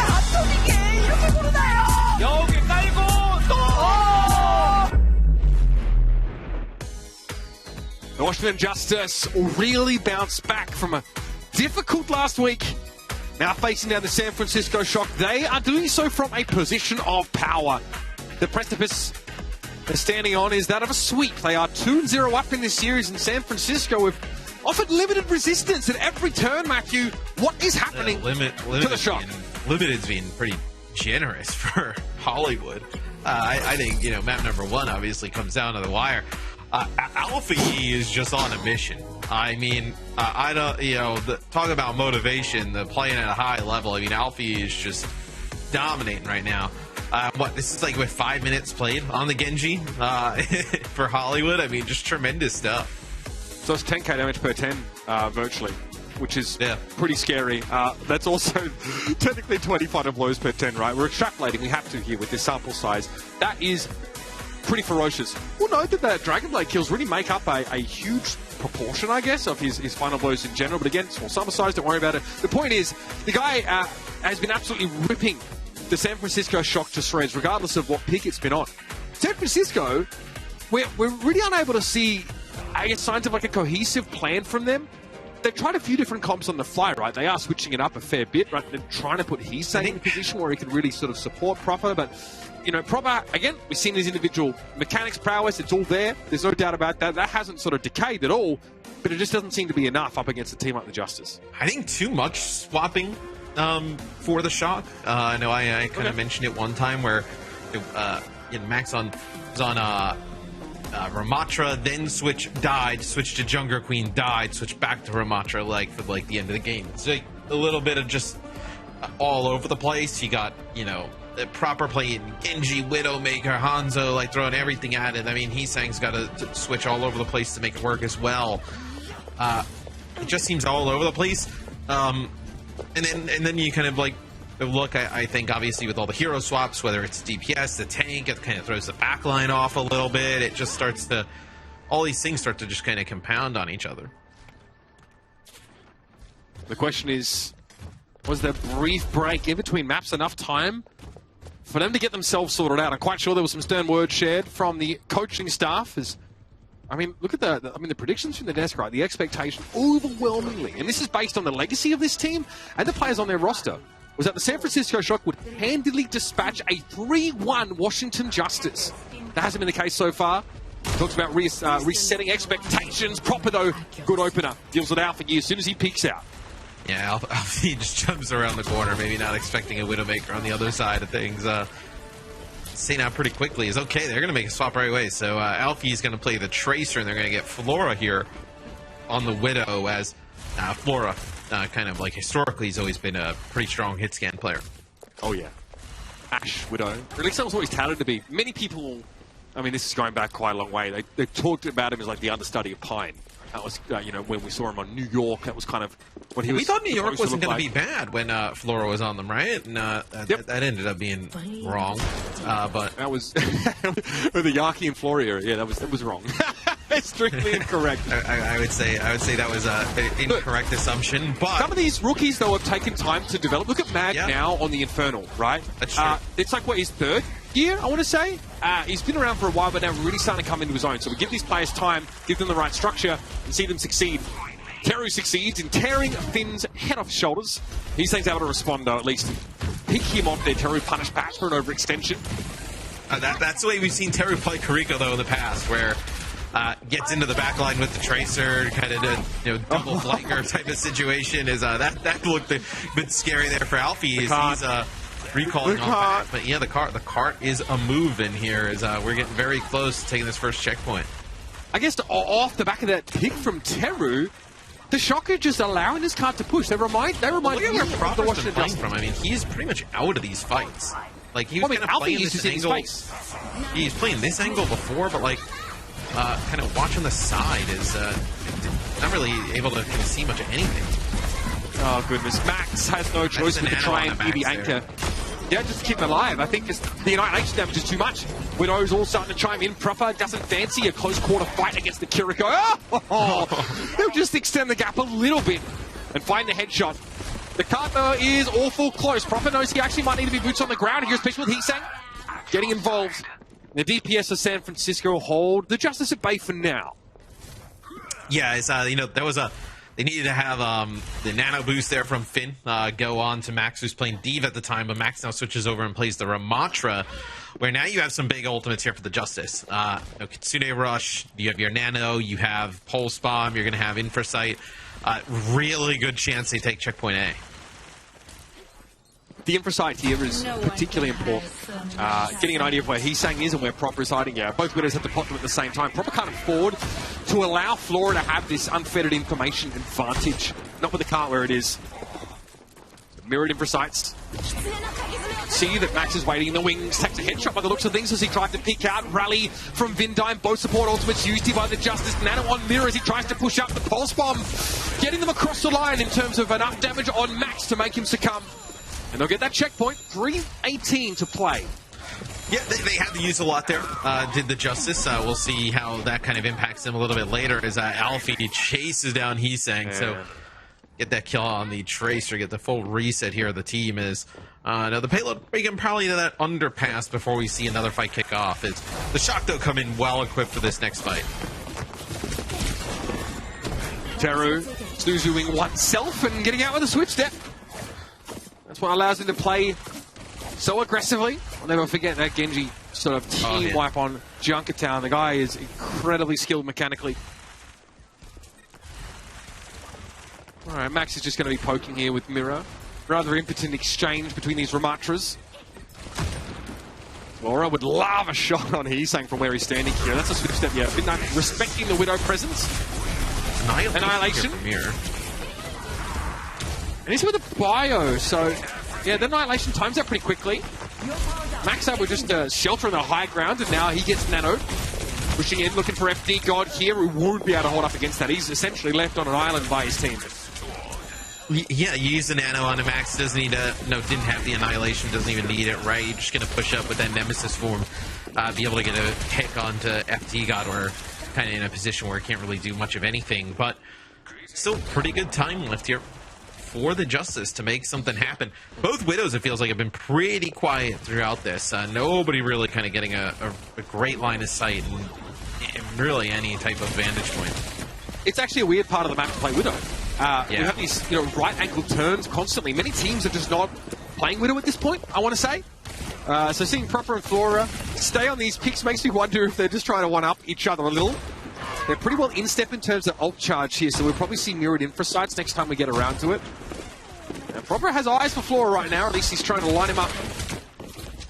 여기 깔고 또. The Washington Justice really bounced back from a difficult last week. Now facing down the San Francisco Shock, they are doing so from a position of power. The precipice they're standing on is that of a sweep. They are 2-0 up in this series, and San Francisco have offered limited resistance at every turn, Matthew. What is happening to the Shock? Limited's been pretty generous for Hollywood. I think, map number 1 obviously comes down to the wire. Alpha E is just on a mission. I mean, I don't, talk about motivation, the playing at a high level. I mean, Alpha E is just dominating right now. This is like with 5 minutes played on the Genji for Hollywood. I mean, just tremendous stuff. So it's 10k damage per 10 virtually, which is pretty scary. That's also technically 20 final blows per 10, right? We're extrapolating, we have to here with this sample size. That is pretty ferocious. We'll note that the Dragon Blade kills really make up a huge proportion, I guess, of his final blows in general. But again, small sample size, don't worry about it. The point is, the guy has been absolutely ripping the San Francisco Shock to shreds, regardless of what pick it's been on. San Francisco, we're really unable to see, I guess, signs of like a cohesive plan from them. They've tried a few different comps on the fly, right? They are switching it up a fair bit, right? They're trying to put Heesang in a position where he can really sort of support Proper, but Proper, again, we've seen his individual mechanics prowess. It's all there. There's no doubt about that. That hasn't sort of decayed at all, but it just doesn't seem to be enough up against a team like the Justice. I think too much swapping for the Shock. I know I kind of mentioned it one time where Max was on Ramatra, then died, switched to Jungler Queen, died, switched back to Ramatra for the end of the game. It's like a little bit of just all over the place. You got, the Proper playing Genji, Widowmaker, Hanzo, throwing everything at it. I mean, Heesang's got to switch all over the place to make it work as well. It just seems all over the place. And then you kind of look, I think, obviously, with all the hero swaps, whether it's DPS, the tank, it kind of throws the backline off a little bit. It just starts to, all these things start to just kind of compound on each other. The question is, was there a brief break in between maps enough time for them to get themselves sorted out? I'm quite sure there was some stern words shared from the coaching staff. Look at the predictions from the desk, right? The expectation overwhelmingly, and this is based on the legacy of this team and the players on their roster, was that the San Francisco Shock would handily dispatch a 3-1 Washington Justice. That hasn't been the case so far. Talks about resetting expectations. Proper, though, good opener. Deals with Alpha E as soon as he peeks out. Yeah, Alpha E just jumps around the corner, maybe not expecting a Widowmaker on the other side of things. Seeing out pretty quickly is okay. They're going to make a swap right away. So Alpha E is going to play the Tracer, and they're going to get Flora here on the Widow, as Flora kind of historically has always been a pretty strong hit scan player. Oh yeah, Ashe Widow. At least that was always touted to be. Many people, this is going back quite a long way. They talked about him as the understudy of Pine. That was, when we saw him on New York, that was kind of what he was. We thought New York wasn't going to be bad when Flora was on them, right? And that ended up being wrong. But that was the Yaki and Floria. Yeah, that was wrong. It's strictly incorrect. I would say that was an incorrect assumption. But some of these rookies, though, have taken time to develop. Look at Mag now on the Infernal, right? That's true. It's his third year, I want to say. He's been around for a while, but now really starting to come into his own. So we give these players time, give them the right structure, and see them succeed. Teru succeeds in tearing Finn's head off his shoulders. He's able to respond, though, at least. Pick him off there. Teru punished back for an overextension. That's the way we've seen Teru play Kariko, though, in the past, where gets into the back line with the Tracer, kind of double flanker type of situation. Is that looked a bit scary there for Alfie. He's recalling off that. But yeah, the cart is a move in here. As we're getting very close to taking this first checkpoint. I guess off the back of that pick from Teru, The Shocker just allowing this card to push. They remind Look me at where of the Proper's Washington been playing Justice. from. I mean, he's pretty much out of these fights. Like, he was kind of Alpha playing used this to see his angle. face. He's playing this angle before, but, like, kind of watching the side is not really able to kind of see much of anything. Oh, goodness. Max has no choice but to try and be the anchor. Yeah, just keep him alive. I think the annihilation damage is too much. Widow's all starting to chime in. Proper doesn't fancy a close quarter fight against the Kiriko. Oh! They'll just extend the gap a little bit and find the headshot. The card, though, is awful close. Proper knows he actually might need to be boots on the ground here, especially with Heesang getting involved. The DPS of San Francisco hold the Justice at bay for now. Yeah, it's, you know, there was a... They needed to have the nano boost there from Finn go on to Max, who's playing Div at the time, but Max now switches over and plays the Ramatra, where now you have some big ultimates here for the Justice. Kitsune Rush, you have your nano, you have Pulse Bomb, you're going to have Infrasight. Really good chance they take checkpoint A. The Infrasight here is particularly important. Getting an idea of where Heesang is and where Proper is hiding. Yeah, both winners have to pot them at the same time. Proper can't afford to allow Flora to have this unfettered information advantage. Not with the cart where it is. Mirrored Infrasights. See that Max is waiting in the wings, takes a headshot by the looks of things as he tries to pick out. Rally from Vindime, both support ultimates used here by the Justice. Nano on Mirror as he tries to push up the Pulse Bomb. Getting them across the line in terms of enough damage on Max to make him succumb. And they'll get that checkpoint. 3:18 to play. Yeah, they had to use a lot there, did the Justice. We'll see how that kind of impacts them a little bit later as Alfie chases down Heesang. So get that kill on the Tracer, get the full reset here of the team is... now the payload breaking probably to that underpass before we see another fight kick off. It's the Shock, though, come in well equipped for this next fight. Teru snoozoing oneself and getting out with a switch step. That's what allows him to play so aggressively. I'll never forget that Genji sort of team wipe on Junkertown. The guy is incredibly skilled mechanically. Alright, Max is just going to be poking here with Mirror. Rather impotent exchange between these Ramatras. Laura would love a shot on Heesang from where he's standing here. That's a switch step, yeah. Midnight respecting the Widow presence. Annihilation. And he's with a bio, so yeah, the Annihilation times out pretty quickly. Max will just shelter on the high ground, and now he gets Nano. Pushing in, looking for FD God here, who won't be able to hold up against that. He's essentially left on an island by his team. Yeah, you use the nano on a Max, doesn't need to, no, didn't have the Annihilation, doesn't even need it, right? You're just going to push up with that Nemesis form, be able to get a pick onto FD God, or kind of in a position where it can't really do much of anything, but still pretty good time left here for the Justice to make something happen. Both Widows, it feels like, have been pretty quiet throughout this. Nobody really kind of getting a great line of sight and really any type of vantage point. It's actually a weird part of the map to play Widow. You have these, right ankle turns constantly. Many teams are just not playing Widow at this point, I want to say. So seeing Proper and Flora stay on these picks makes me wonder if they're just trying to one-up each other a little. They're pretty well in-step in terms of ult charge here, so we'll probably see mirrored Infrasights next time we get around to it. Now, Proper has eyes for Flora right now, or at least he's trying to line him up.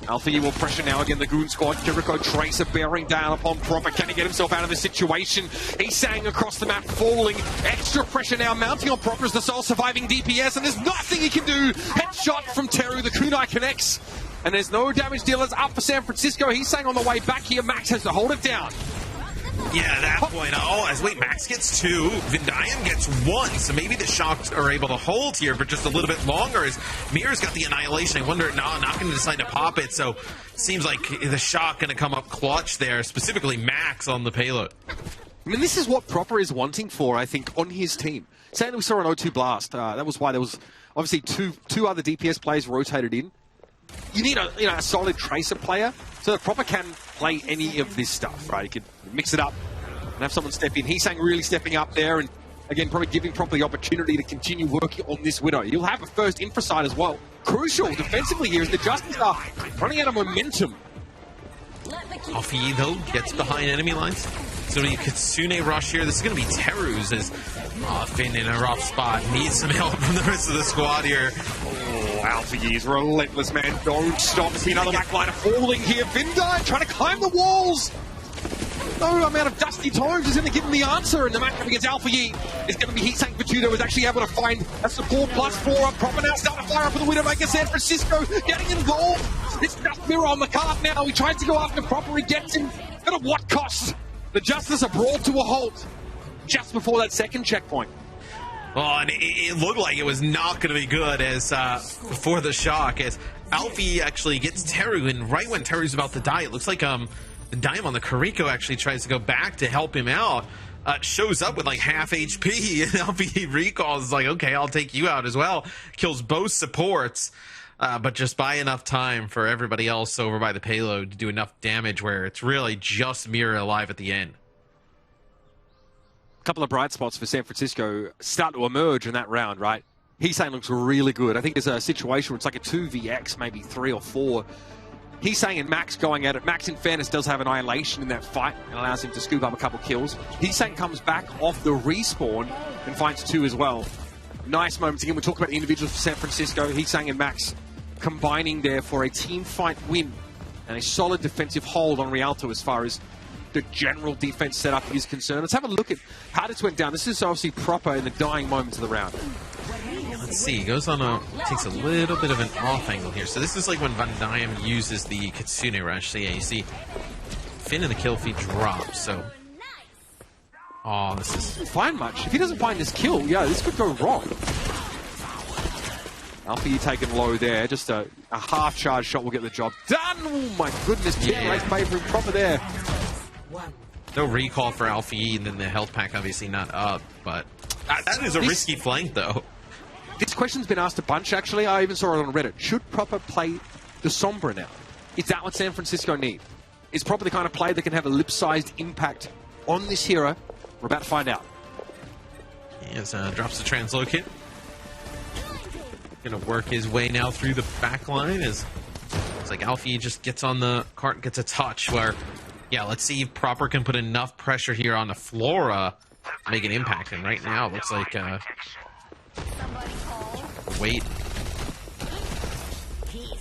Alfie will pressure now again, the Goon Squad. Kiriko Tracer bearing down upon Proper. Can he get himself out of this situation? He's sang across the map, falling. Extra pressure now mounting on Proper as the sole surviving DPS, and there's nothing he can do. Headshot from Teru, the kunai connects. And there's no damage dealers up for San Francisco. He's sang on the way back here. Max has to hold it down. Yeah, at that point, Max gets 2, Vindime gets 1, so maybe the Shocks are able to hold here for just a little bit longer as Mirror's got the Annihilation. I wonder, not going to decide to pop it, so it seems like the Shock going to come up clutch there, specifically Max on the payload. I mean, this is what Proper is wanting for, I think, on his team. Saying we saw an O2 Blast, that was why there was obviously two other DPS players rotated in. You need a solid Tracer player so that Proper can play any of this stuff, right? He can mix it up and have someone step in. He's saying really stepping up there and, again, probably giving Proper the opportunity to continue working on this Widow. He'll have a first Infrasight as well. Crucial defensively here as the Justice are running out of momentum. Alfie, though, gets behind enemy lines. So we Kitsune Rush here. This is going to be Teru's as Finn in a rough spot. Needs some help from the rest of the squad here. Oh, Alfie is relentless, man. Don't stop. See another backliner falling here. Vindime trying to climb the walls. no amount of dusty tones is going to give him the answer, and the matchup against Alpha Yi is going to be Heat Tank Vitudo is actually able to find a support plus 4 up. Proper now starting to fire up for the Widowmaker. San Francisco getting involved. It's just Mirror on the card now. He tries to go after Proper. He gets him. But at what cost? The Justice are brought to a halt just before that second checkpoint. Oh, and it looked like it was not going to be good as for the shock, as Alfie actually gets Teru, and right when Teru's about to die, it looks like the Diamond, the Kariko, actually tries to go back to help him out. Shows up with like half HP, and Alfie recalls, is like, okay, I'll take you out as well. Kills both supports, but just buy enough time for everybody else over by the payload to do enough damage where it's really just Mira alive at the end. Couple of bright spots for San Francisco start to emerge in that round, right? Heesang looks really good. I think there's a situation where it's like a 2vx, maybe 3 or 4. Heesang and Max going at it. Max, in fairness, does have Annihilation in that fight and allows him to scoop up a couple kills. Heesang comes back off the respawn and finds 2 as well. Nice moments. Again, we talk about the individuals for San Francisco. Heesang and Max combining there for a team fight win and a solid defensive hold on Rialto as far as the general defense setup is concerned. Let's have a look at how this went down. This is obviously Proper in the dying moments of the round. Let's see, he goes on takes a little bit of an off angle here. So this is like when Van Diem uses the Kitsune Rush. So yeah, you see Finn in the kill feed drop, so... Oh, this is... Find much. If he doesn't find this kill, yeah, this could go wrong. Alfie taken low there. Just a half-charge shot will get the job done. Oh my goodness, race favorite Proper there. No recall for Alfie, and then the health pack obviously not up, but that is a risky flank, though. This question's been asked a bunch, actually. I even saw it on Reddit. Should Proper play the Sombra now? Is that what San Francisco need? Is Proper the kind of player that can have a lip-sized impact on this hero? We're about to find out. Yes, drops the translocate. Gonna work his way now through the back line as it's like Alfie just gets on the cart and gets a touch where, yeah, let's see if Proper can put enough pressure here on the Flora to make an impact. And right now it looks like wait.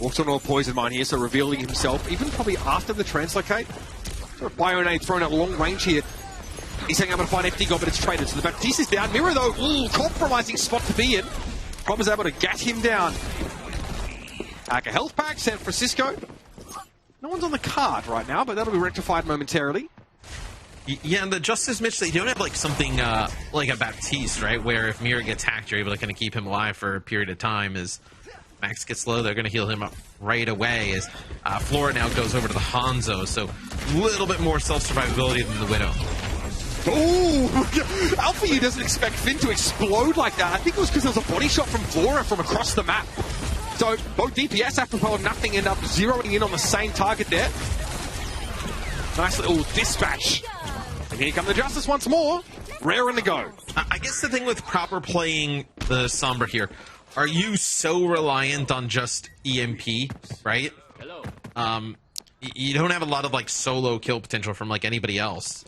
Walks onto a poison mine here, so revealing himself, even probably after the translocate. Sort of Bionade thrown out long range here. He's saying I'm going to find empty gob, but it's traded. So the Baptiste is down. Mirror, though, compromising spot to be in. Proper's able to get him down. A health pack, San Francisco. No one's on the card right now, but that'll be rectified momentarily. Yeah, and the Justice Mitch, they don't have like something like a Baptiste, right? Where if Mira gets hacked, you're able to kind of keep him alive for a period of time. As Max gets low, they're going to heal him up right away. As Flora now goes over to the Hanzo, so a little bit more self-survivability than the Widow. Oh, Alfie doesn't expect Finn to explode like that. I think it was because there was a body shot from Flora from across the map. So both DPS, apropos of nothing, end up zeroing in on the same target there. Nice little dispatch. And here come the Justice once more. Raring to go. I guess the thing with Proper playing the Sombra here, are you so reliant on just EMP, right? You don't have a lot of like solo kill potential from like anybody else.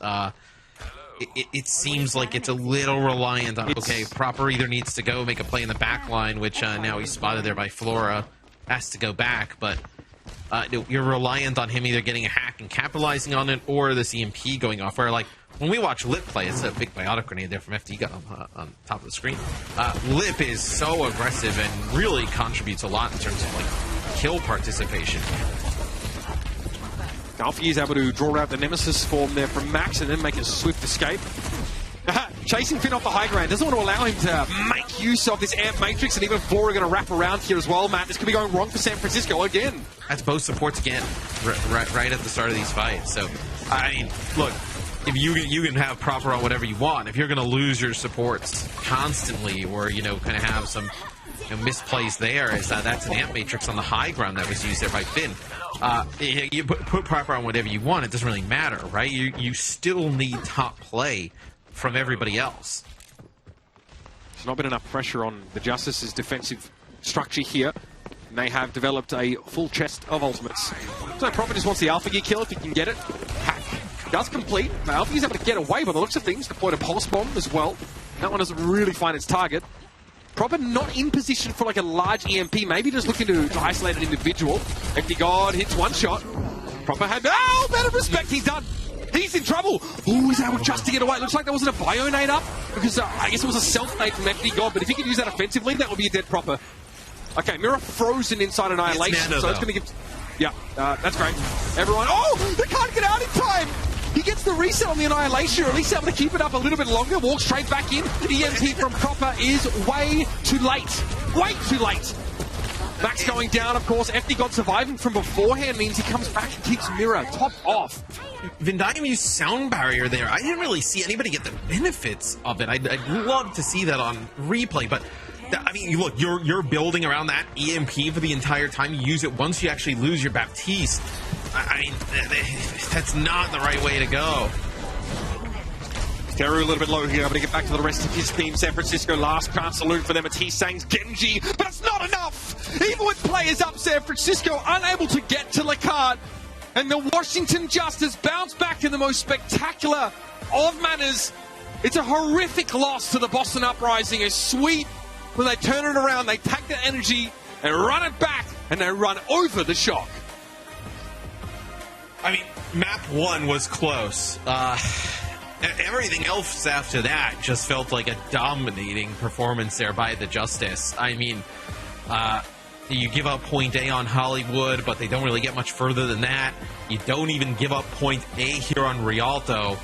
It seems like it's a little reliant on, okay, Proper either needs to go make a play in the back line, which now he's spotted there by Flora, has to go back, but you're reliant on him either getting a hack and capitalizing on it, or this EMP going off, where like, when we watch Lip play, it's a big biotic grenade there from FD got on top of the screen. Lip is so aggressive and really contributes a lot in terms of like kill participation. Alfie is able to draw out the Nemesis form there from Max and then make a swift escape. Chasing Finn off the high ground doesn't want to allow him to make use of this amp matrix, and even Flora going to wrap around here as well, Matt. This could be going wrong for San Francisco again. That's both supports again, right at the start of these fights. So, I mean, look, if you can have Proper on whatever you want. If you're going to lose your supports constantly, or kind of have some misplays there, is that's an amp matrix on the high ground that was used there by Finn. You put Proper on whatever you want, it doesn't really matter, right? You still need top play from everybody else. There's not been enough pressure on the Justice's defensive structure here. And they have developed a full chest of ultimates. So Proper just wants the Alpha Gear kill if he can get it. Hack does complete. Now Alpha Gear's able to get away by the looks of things. Deployed a pulse bomb as well. That one doesn't really find its target. Proper not in position for like a large EMP, maybe just looking to isolate an individual. Empty God hits one shot. Proper had, out of respect, he's done. He's in trouble. Oh, he's able just to get away. Looks like there wasn't a bio-nade up because I guess it was a self-nade from FD God, but if he could use that offensively, that would be a dead proper. Okay, Mirror frozen inside Annihilation, it's Nano, so it's going to give... Yeah, that's great. Everyone... Oh, they can't get out in time! He gets the reset on the Annihilation, or at least able to keep it up a little bit longer, walk straight back in. EMP from Proper is way too late. Way too late. Max going down, of course. FD God surviving from beforehand means he comes back and keeps Mirror top off. Vindayam used sound barrier there. I didn't really see anybody get the benefits of it. I'd love to see that on replay, but I mean, look, you're building around that EMP for the entire time. You use it once you actually lose your Baptiste. I mean, that's not the right way to go. Teru a little bit low here, but to get back to the rest of his team. San Francisco, last chance salute for them. It's Heesang's Genji, but it's not enough! Even with players up, San Francisco unable to get to Lecart. And the Washington Justice bounce back in the most spectacular of manners. It's a horrific loss to the Boston Uprising. A sweep when they turn it around, they take the energy, they run it back, and they run over the Shock. I mean, map 1 was close. Everything else after that just felt like a dominating performance there by the Justice. I mean, you give up point A on Hollywood, but they don't really get much further than that. You don't even give up point A here on Rialto,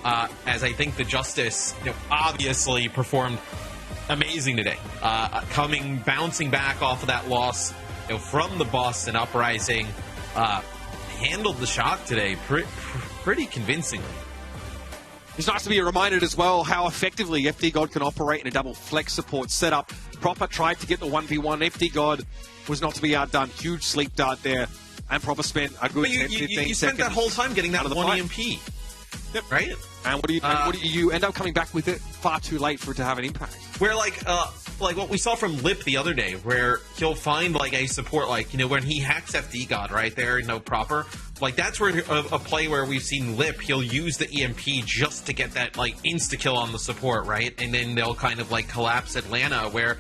as I think the Justice, obviously performed amazing today. Bouncing back off of that loss, from the Boston Uprising, handled the Shock today pretty convincingly. It's nice to be reminded as well how effectively FD God can operate in a double flex support setup. Proper tried to get the 1v1. FD God was not to be outdone. Huge sleep dart there. And Proper spent a good 10-15 seconds. You spent that whole time getting that one fight. EMP. Yep. Right? And you end up coming back with it far too late for it to have an impact. Where like what we saw from Lip the other day, where he'll find like a support, when he hacks FD God right there, Proper. Like that's where a play where we've seen Lip, he'll use the EMP just to get that insta kill on the support, right? And then they'll kind of collapse Atlanta, where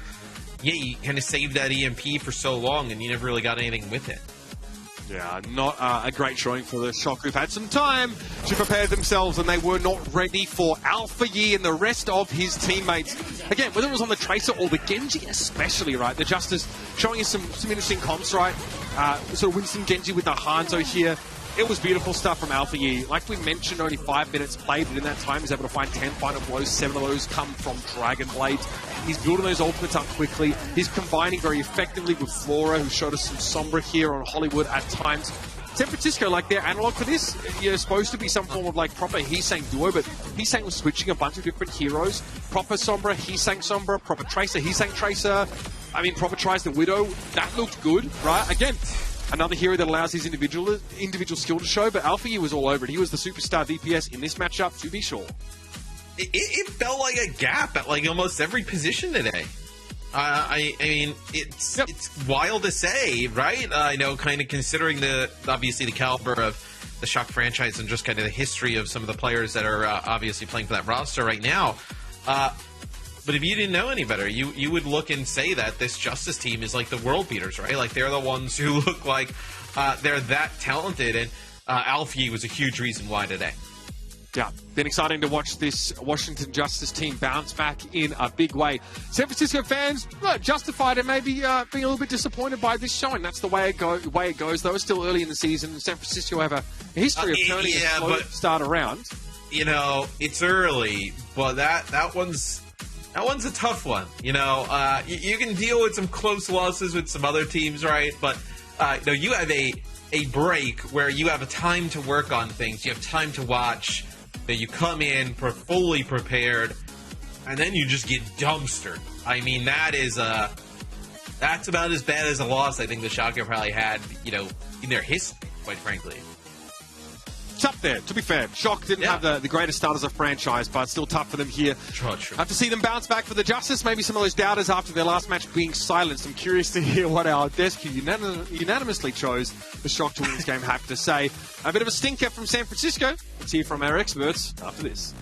you kind of saved that EMP for so long and you never really got anything with it. Yeah, not a great showing for the Shock, who've had some time to prepare themselves, and they were not ready for Alpha Yi and the rest of his teammates. Again, whether it was on the Tracer or the Genji especially, right? The Justice showing us some interesting comps, right? Sort of Winston Genji with the Hanzo here. It was beautiful stuff from Alpha Yi. Like we mentioned, only 5 minutes played, but in that time he's able to find 10 final blows. 7 of those come from Dragon Blades. He's building those ultimates up quickly. He's combining very effectively with Flora, who showed us some Sombra here on Hollywood at times. San Francisco, their analog for this, supposed to be some form of proper Heesang duo, but Heesang was switching a bunch of different heroes. Proper Sombra, Heesang Sombra, proper Tracer, Heesang Tracer. I mean, Proper tries the Widow. That looked good, right? Again, another hero that allows his individual skill to show, but Alpha Yi was all over it. He was the superstar DPS in this matchup, to be sure. It felt like a gap at almost every position today. I mean, it's wild to say, right? I know, kind of considering obviously the caliber of the Shock franchise and just kind of the history of some of the players that are obviously playing for that roster right now. But if you didn't know any better, you would look and say that this Justice team is the world beaters, right? They're the ones who look like they're that talented, and Alfie was a huge reason why today. Yeah, been exciting to watch this Washington Justice team bounce back in a big way. San Francisco fans, justified in maybe being a little bit disappointed by this showing. That's the way it goes, though. It's still early in the season. San Francisco have a history of turning a slow start around. It's early, but that one's a tough one. You can deal with some close losses with some other teams, right? But you have a break where you have a time to work on things. You have time to watch. You come in fully prepared, and then you just get dumpstered. I mean, that's about as bad as a loss I think the Shock have probably had, in their history, quite frankly. It's up there, to be fair. Shock didn't have the greatest start as a franchise, but it's still tough for them here. True. Have to see them bounce back for the Justice. Maybe some of those doubters after their last match being silenced. I'm curious to hear what our desk who unanimously chose the Shock to win this game have to say. A bit of a stinker from San Francisco. Let's hear from our experts after this.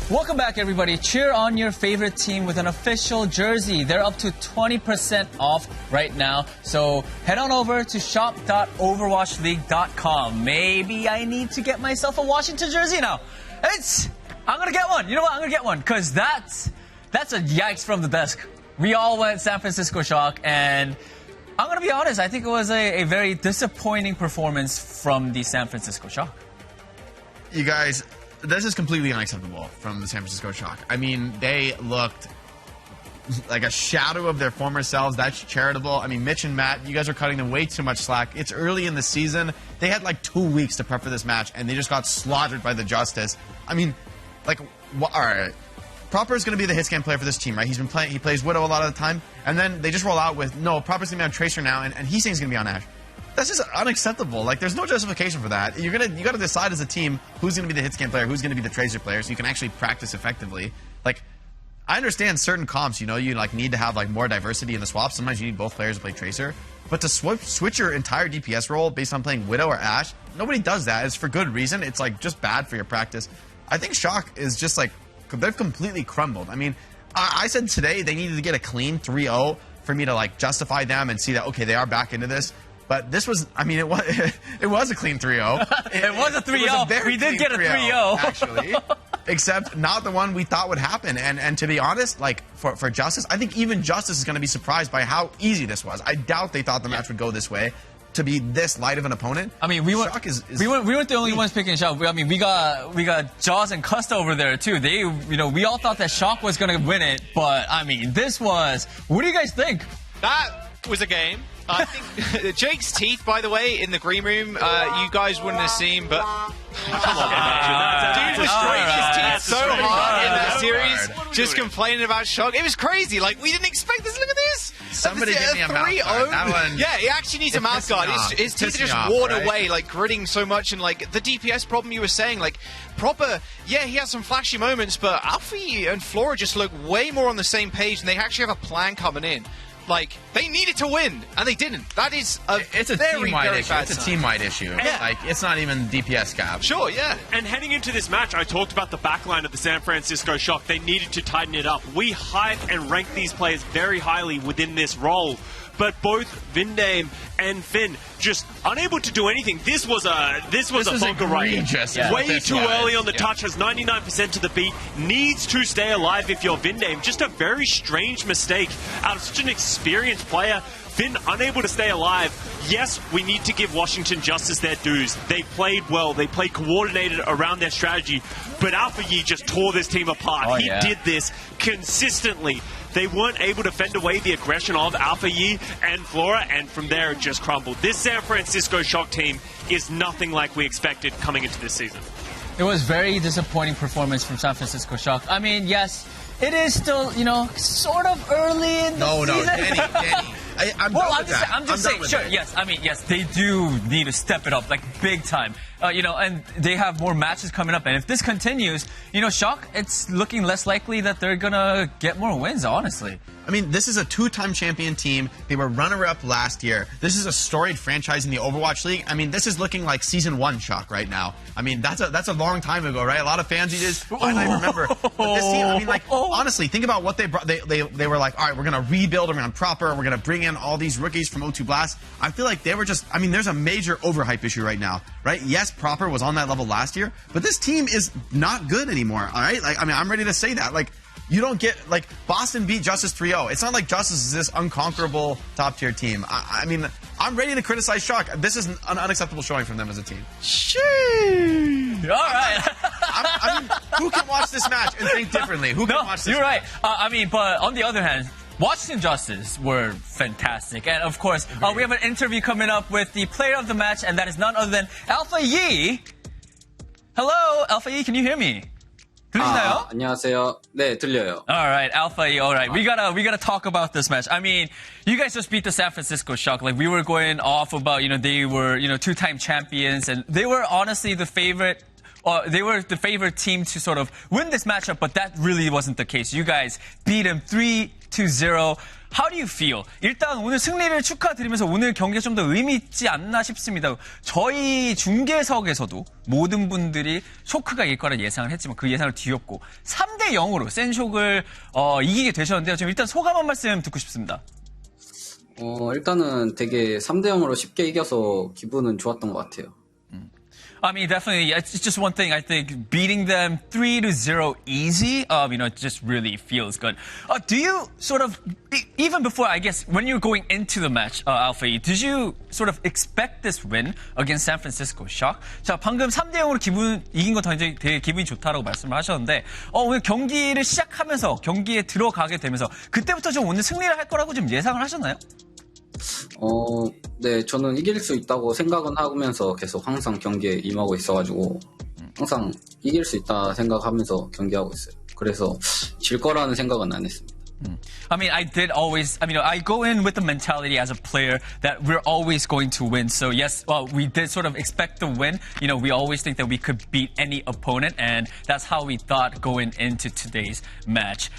Welcome back, everybody. Cheer on your favorite team with an official jersey. They're up to 20% off right now. So head on over to shop.overwatchleague.com. Maybe I need to get myself a Washington jersey now. I'm going to get one. You know what? I'm going to get one because that's a yikes from the desk. We all went San Francisco Shock, and I'm going to be honest. I think it was a very disappointing performance from the San Francisco Shock. You guys, this is completely unacceptable from the San Francisco Shock. I mean, they looked like a shadow of their former selves. That's charitable. I mean, Mitch and Matt, you guys are cutting them way too much slack. It's early in the season. They had like 2 weeks to prep for this match, and they just got slaughtered by the Justice. I mean, like, all right. Proper is going to be the hitscan player for this team, right? He plays Widow a lot of the time, and then they just roll out with, no, Proper's going to be on Tracer now, and he's saying he's going to be on Ashe. That's just unacceptable. Like, there's no justification for that. You got to decide as a team who's going to be the hitscan player, who's going to be the Tracer player, so you can actually practice effectively. Like, I understand certain comps, you know, you like need to have like more diversity in the swaps. Sometimes you need both players to play Tracer, but to switch your entire DPS role based on playing Widow or Ashe, nobody does that. It's for good reason. It's like just bad for your practice. I think Shock is just like, they've completely crumbled. I mean, I said today they needed to get a clean 3-0 for me to like justify them and see that, okay, they are back into this. But this was, I mean, it was a clean 3-0. It was a 3-0. We did get a 3-0. Actually. Except not the one we thought would happen. And to be honest, like for Justice, I think even Justice is going to be surprised by how easy this was. I doubt they thought the match would go this way. To be this light of an opponent. I mean, we weren't the only ones picking Shock. I mean, we got Jaws and Custa over there too. They, you know, we all thought that Shock was going to win it, but I mean, this was. What do you guys think? That was a game. I think Jake's teeth, by the way, in the green room, you guys wouldn't have seen, but come on, dude was straining his teeth so hard in that series, just complaining about Shock. It was crazy. Like, we didn't expect this. Look at this. Somebody give me a mouth guard. That one. Yeah, he actually needs a mouth guard. His teeth are just worn away, like gritting so much, and like the DPS problem you were saying, like Proper. Yeah, he has some flashy moments, but Alfie and Flora just look way more on the same page, and they actually have a plan coming in. Like, they needed to win, and they didn't. That is it's a team-wide issue. It's a team-wide issue. Yeah. Like, it's not even DPS cap. Sure, yeah. And heading into this match, I talked about the backline of the San Francisco Shock. They needed to tighten it up. We hype and rank these players very highly within this role. But both Vindame and Finn just unable to do anything. This was a bunker right. Yeah. Way too early on the touch, has 99% to the beat, needs to stay alive if you're Vindame. Just a very strange mistake out of such an experienced player. Finn unable to stay alive. Yes, we need to give Washington Justice their dues. They played well. They played coordinated around their strategy. But Alpha Yi just tore this team apart. He did this consistently. They weren't able to fend away the aggression of Alpha Yi and Flora, and from there it just crumbled. This San Francisco Shock team is nothing like we expected coming into this season. It was very disappointing performance from San Francisco Shock. I mean, yes, it is still, you know, sort of early in the season. No, Danny. I'm just saying, sure, yes. I mean, yes, they do need to step it up, like, big time. You know, and they have more matches coming up. And if this continues, you know, Shock, it's looking less likely that they're going to get more wins, honestly. I mean, this is a two-time champion team. They were runner-up last year. This is a storied franchise in the Overwatch League. I mean, this is looking like Season 1 Shock right now. I mean, that's a long time ago, right? A lot of fans, you just finally remember. But this team, I mean, like, honestly, think about what they brought. They were like, all right, we're going to rebuild around Proper. We're going to bring in all these rookies from O2 Blast. I feel like they were just, I mean, there's a major overhype issue right now, right? Yes, Proper was on that level last year, but this team is not good anymore, all right? Like, I mean, I'm ready to say that. Like, you don't get, like, Boston beat Justice 3-0. It's not like Justice is this unconquerable top-tier team. I mean, I'm ready to criticize Shock. This is an unacceptable showing from them as a team. Sheesh. All right. I mean, who can watch this match and think differently? Who can watch this you're match? right. I mean, but on the other hand, Washington Justice were fantastic. And, of course, we have an interview coming up with the player of the match, and that is none other than Alpha Yi. Hello, Alpha Yi, can you hear me? 들리시나요? 안녕하세요. 네, 들려요. All right, Alpha Yi. All right, we gotta talk about this match. I mean, you guys just beat the San Francisco Shock. Like, we were going off about, you know, they were, you know, two-time champions, and they were honestly the favorite. They were the favorite team to sort of win this matchup, but that really wasn't the case. You guys beat them 3-0. how do you feel? 일단 오늘 승리를 축하드리면서 오늘 경기가 좀 더 의미 있지 않나 싶습니다. 저희 중계석에서도 모든 분들이 쇼크가 이길 거라 예상을 했지만 그 예상을 뒤엎고 3대 0으로 센쇼크를 이기게 되셨는데요. 지금 일단 소감 한 말씀 듣고 싶습니다. 일단은 되게 3대 0으로 쉽게 이겨서 기분은 좋았던 것 같아요. I mean, definitely, it's just one thing. I think beating them 3-0 easy, it just really feels good. Do you sort of, even before, I guess, when you're going into the match, Alpha, did you sort of expect this win against San Francisco Shock? 자, 방금 3-0으로 이긴 거 되게 기분이 좋다라고 말씀을 하셨는데, 오늘 경기를 시작하면서, 경기에 들어가게 되면서, 그때부터 좀 오늘 승리를 할 거라고 좀 예상을 하셨나요? 네, 저는 이길 수 있다고 생각은 하면서 계속 항상 경기에 임하고 있어가지고 항상 이길 수 있다 생각하면서 경기하고 있어요. 그래서 질 거라는 생각은 안 했습니다. I mean, I go in with the mentality as a player that we're always going to win. So yes, well, we did sort of expect to win. We always think that we could beat any opponent, and that's how we thought going into today's match.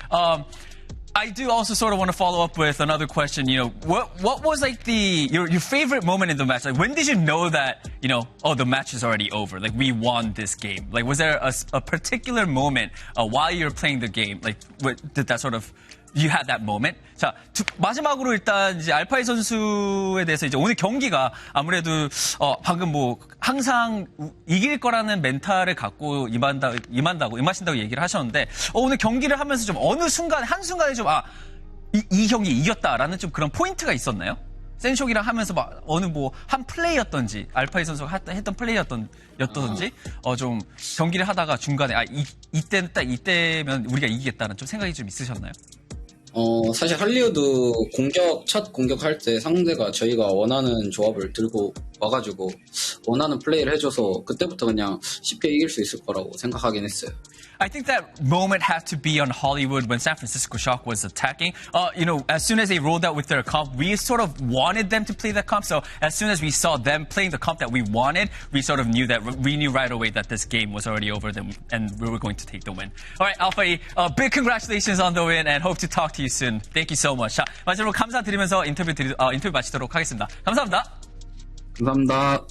I do also sort of want to follow up with another question. What was like your favorite moment in the match? Like, when did you know that, the match is already over? Like, we won this game. Like, was there a particular moment while you were playing the game? Like, did that sort of, you had that moment? 자, 마지막으로 일단 이제 알파이 선수에 대해서 이제 오늘 경기가 아무래도 방금 항상 이길 거라는 멘탈을 갖고 임하신다고 얘기를 하셨는데 오늘 경기를 하면서 좀 어느 순간에 한순간에 좀 이 경기 이겼다라는 좀 그런 포인트가 있었나요? 센쇼기랑 하면서 어느 한 플레이였던지 알파이 선수가 했던 플레이였던지 좀 경기를 하다가 중간에 이때면 우리가 이기겠다는 좀 생각이 좀 있으셨나요? 사실 할리우드 첫 공격할 때 상대가 저희가 원하는 조합을 들고 와가지고 원하는 플레이를 해줘서 그때부터 그냥 쉽게 이길 수 있을 거라고 생각하긴 했어요. I think that moment had to be on Hollywood when San Francisco Shock was attacking. As soon as they rolled out with their comp, we sort of wanted them to play that comp. So as soon as we saw them playing the comp that we wanted, we sort of knew right away that this game was already over and we were going to take the win. All right, Alpha E, big congratulations on the win and hope to talk to you soon. Thank you so much. 자, 마지막으로 감사드리면서 인터뷰 마치도록 하겠습니다. 감사합니다. 감사합니다.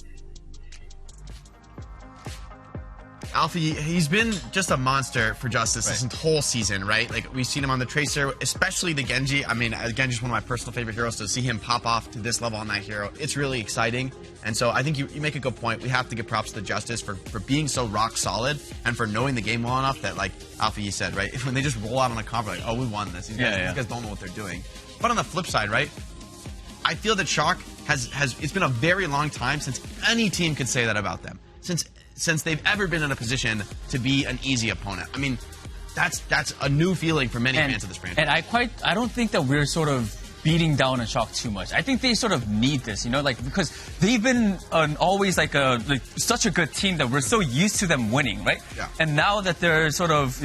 Alfie, he's been just a monster for Justice this whole season, right? Like, we've seen him on the Tracer, especially the Genji. I mean, Genji's one of my personal favorite heroes, to see him pop off to this level on that hero, it's really exciting. And so I think you make a good point. We have to give props to Justice for being so rock solid and for knowing the game well enough that, like Alfie, you said, right? When they just roll out on a comp, like, we won this. These guys don't know what they're doing. But on the flip side, right? I feel that Shock it's been a very long time since any team could say that about them. Since they've ever been in a position to be an easy opponent. I mean, that's a new feeling for many fans of this franchise. And I don't think that we're sort of beating down on Shock too much. I think they sort of need this, because they've been always such a good team that we're so used to them winning, right? Yeah. And now that they're sort of,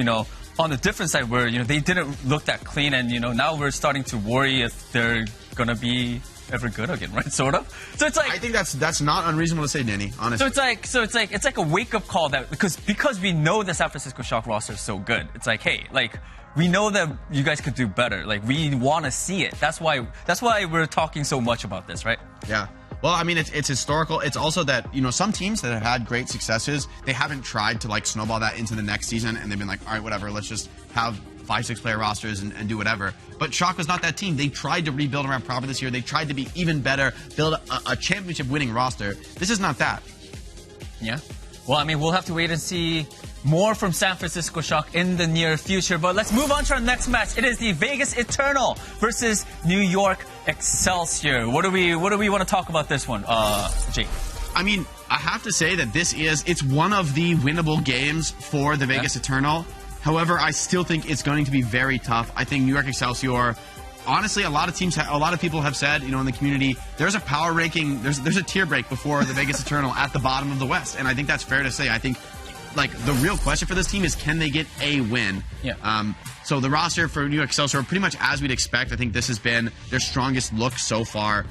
on the different side where, they didn't look that clean and, now we're starting to worry if they're going to be ever good again, right? Sort of. So it's like, I think that's not unreasonable to say, Danny. Honestly. So it's like a wake up call that because we know the San Francisco Shock roster is so good. It's like, hey, we know that you guys could do better. Like, we want to see it. That's why we're talking so much about this, right? Yeah. Well, I mean, it's historical. It's also that, some teams that have had great successes, they haven't tried to snowball that into the next season, and they've been like, all right, whatever, let's just have 5-6 player rosters and do whatever. But Shock was not that team. They tried to rebuild around Proper this year. They tried to be even better, build a championship winning roster. This is not that. Yeah. Well, I mean, we'll have to wait and see more from San Francisco Shock in the near future. But let's move on to our next match. It is the Vegas Eternal versus New York Excelsior. What do we want to talk about this one, Jake? I mean, I have to say that it's one of the winnable games for the Vegas Eternal. However, I still think it's going to be very tough. I think New York Excelsior, honestly, a lot of people have said, in the community, there's a power ranking, there's a tier break before the Vegas Eternal at the bottom of the West. And I think that's fair to say. I think, the real question for this team is, can they get a win? Yeah. So the roster for New York Excelsior, pretty much as we'd expect. I think this has been their strongest look so far.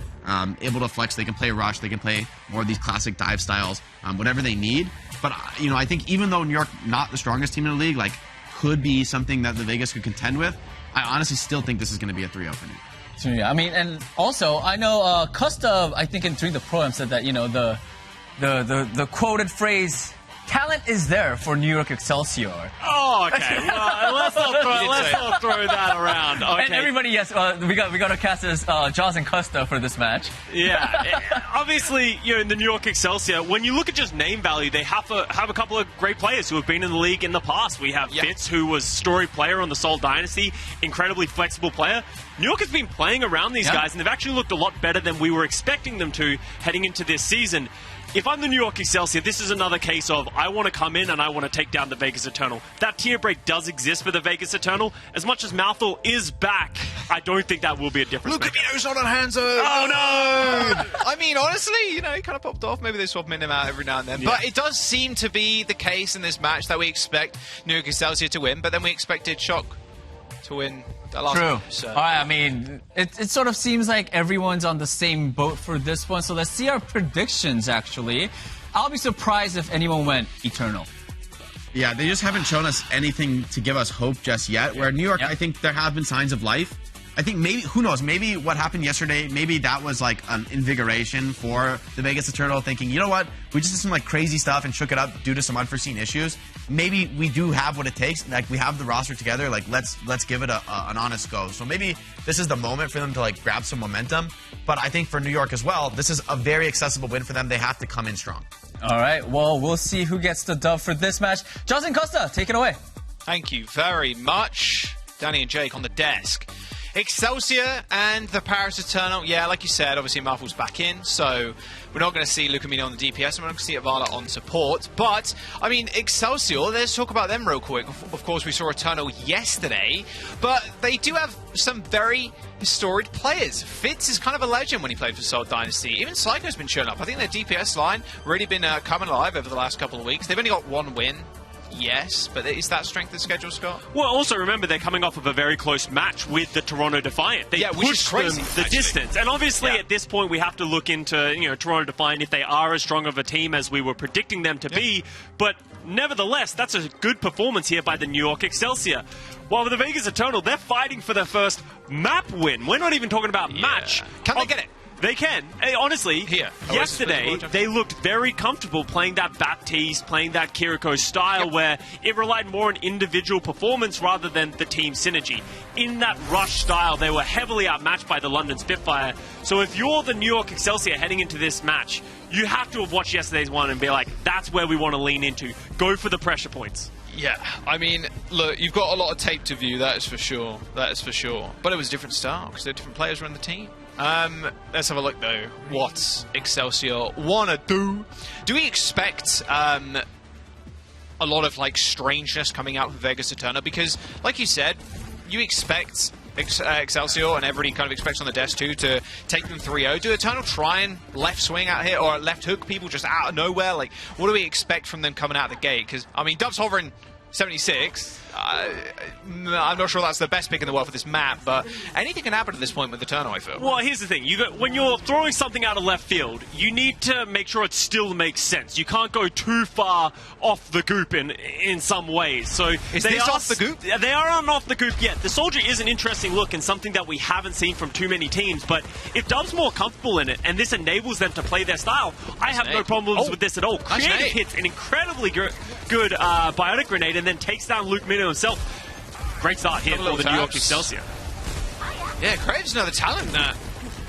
Able to flex, they can play rush, they can play more of these classic dive styles, whatever they need. But, I think even though New York, not the strongest team in the league, could be something that the Vegas could contend with, I honestly still think this is going to be a 3-0 for New York. I mean, and also I know Costa, I think during the program said that the quoted phrase, "Talent is there for New York Excelsior." Oh, okay. Well, let's not throw that around. Okay. And everybody, yes, we got to cast as Jaws and Costa for this match. Yeah. Obviously, in the New York Excelsior, when you look at just name value, they have a couple of great players who have been in the league in the past. We have Fitz, who was story player on the Seoul Dynasty, incredibly flexible player. New York has been playing around these guys, and they've actually looked a lot better than we were expecting them to heading into this season. If I'm the New York Excelsior, this is another case of I want to come in and I want to take down the Vegas Eternal. That tier break does exist for the Vegas Eternal. As much as Malthor is back, I don't think that will be a difference. Look at Mino's not on Hanzo! Oh no! I mean, honestly, he kind of popped off. Maybe they swap him in and out every now and then. But it does seem to be the case in this match that we expect New York Excelsior to win, but then we expected Shock to win. True. So. All right, I mean, it sort of seems like everyone's on the same boat for this one. So let's see our predictions, actually. I'll be surprised if anyone went Eternal. Yeah, they just haven't shown us anything to give us hope just yet. Where New York, I think there have been signs of life. I think maybe, who knows, maybe what happened yesterday, maybe that was like an invigoration for the Vegas Eternal, thinking, you know what, we just did some like crazy stuff and shook it up due to some unforeseen issues. Maybe we do have what it takes, like we have the roster together, like let's give it an honest go. So maybe this is the moment for them to like grab some momentum. But I think for New York as well, this is a very accessible win for them. They have to come in strong. All right, well, we'll see who gets the dub for this match. Justin Costa, take it away. Thank you very much. Danny and Jake on the desk. Excelsior and the Paris Eternal. Yeah, like you said, obviously Marvel's back in, so we're not going to see Lucamino on the DPS, and we're not going to see Avala on support. But, I mean, Excelsior, let's talk about them real quick. Of course, we saw Eternal yesterday, but they do have some very storied players. Fitz is kind of a legend when he played for Seoul Dynasty. Even Psycho's been showing up. I think their DPS line really been coming alive over the last couple of weeks. They've only got one win. Yes, but is that strength of schedule, Scott? Well, also remember they're coming off of a very close match with the Toronto Defiant. They pushed them the distance. And obviously at this point we have to look into, Toronto Defiant if they are as strong of a team as we were predicting them to be. But nevertheless, that's a good performance here by the New York Excelsior. While with the Vegas Eternal, they're fighting for their first map win. We're not even talking about match. Can they get it? They can. Hey, honestly, yesterday they looked very comfortable playing that Baptiste, playing that Kiriko style where it relied more on individual performance rather than the team synergy. In that rush style, they were heavily outmatched by the London Spitfire. So if you're the New York Excelsior heading into this match, you have to have watched yesterday's one and be like, that's where we want to lean into. Go for the pressure points. Yeah, I mean, look, you've got a lot of tape to view, that is for sure. That is for sure. But it was a different style because there are different players around the team. Let's have a look, though. What Excelsior wanna do? Do we expect a lot of, like, strangeness coming out of Vegas Eternal? Because, like you said, you expect Excelsior, and everybody kind of expects on the desk, too, to take them 3-0. Do Eternal try and left swing out here, or left hook people just out of nowhere? Like, what do we expect from them coming out of the gate? Because, I mean, Dub's hovering 76. I'm not sure that's the best pick in the world for this map, but anything can happen at this point with Eternal, I feel. Well, here's the thing. When you're throwing something out of left field, you need to make sure it still makes sense. You can't go too far off the goop in some ways. So is this off the goop? They aren't off the goop yet. The Soldier is an interesting look and something that we haven't seen from too many teams, but if Dub's more comfortable in it and this enables them to play their style, I have no problems with this at all. Creative hits an incredibly good biotic grenade and then takes down Luke Mino himself. Great start here for the New York Excelsior. Yeah, Crave's another talent that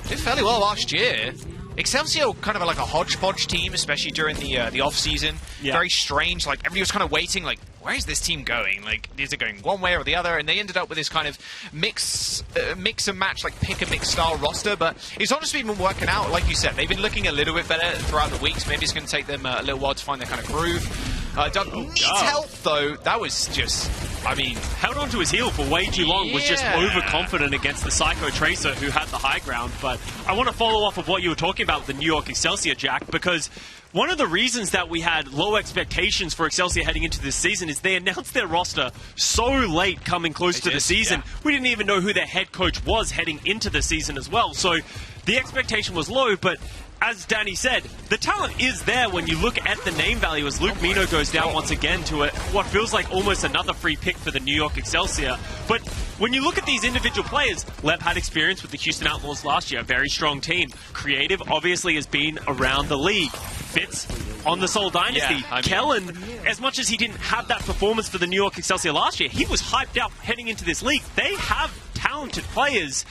did fairly well last year. Excelsior kind of like a hodgepodge team, especially during the off-season. Yeah. Very strange, like everybody was kind of waiting, like, where is this team going? Like, is it going one way or the other? And they ended up with this kind of mix and match, like pick and mix style roster. But it's honestly been working out, like you said. They've been looking a little bit better throughout the weeks. Maybe it's going to take them a little while to find their kind of groove. Dub needs help, though. That was just, I mean... Held on to his heel for way too long, was just overconfident against the Psycho Tracer, who had the high ground. But I want to follow off of what you were talking about with the New York Excelsior, Jack, because one of the reasons that we had low expectations for Excelsior heading into this season is they announced their roster so late coming close to the season. Yeah. We didn't even know who their head coach was heading into the season as well. So the expectation was low, but as Danny said, the talent is there when you look at the name value as Luke Mino goes down once again to what feels like almost another free pick for the New York Excelsior. But when you look at these individual players, Lev had experience with the Houston Outlaws last year, a very strong team. Creative obviously has been around the league. Fitz on the Seoul Dynasty. Yeah, Kellen, as much as he didn't have that performance for the New York Excelsior last year, he was hyped up heading into this league. They have talented players.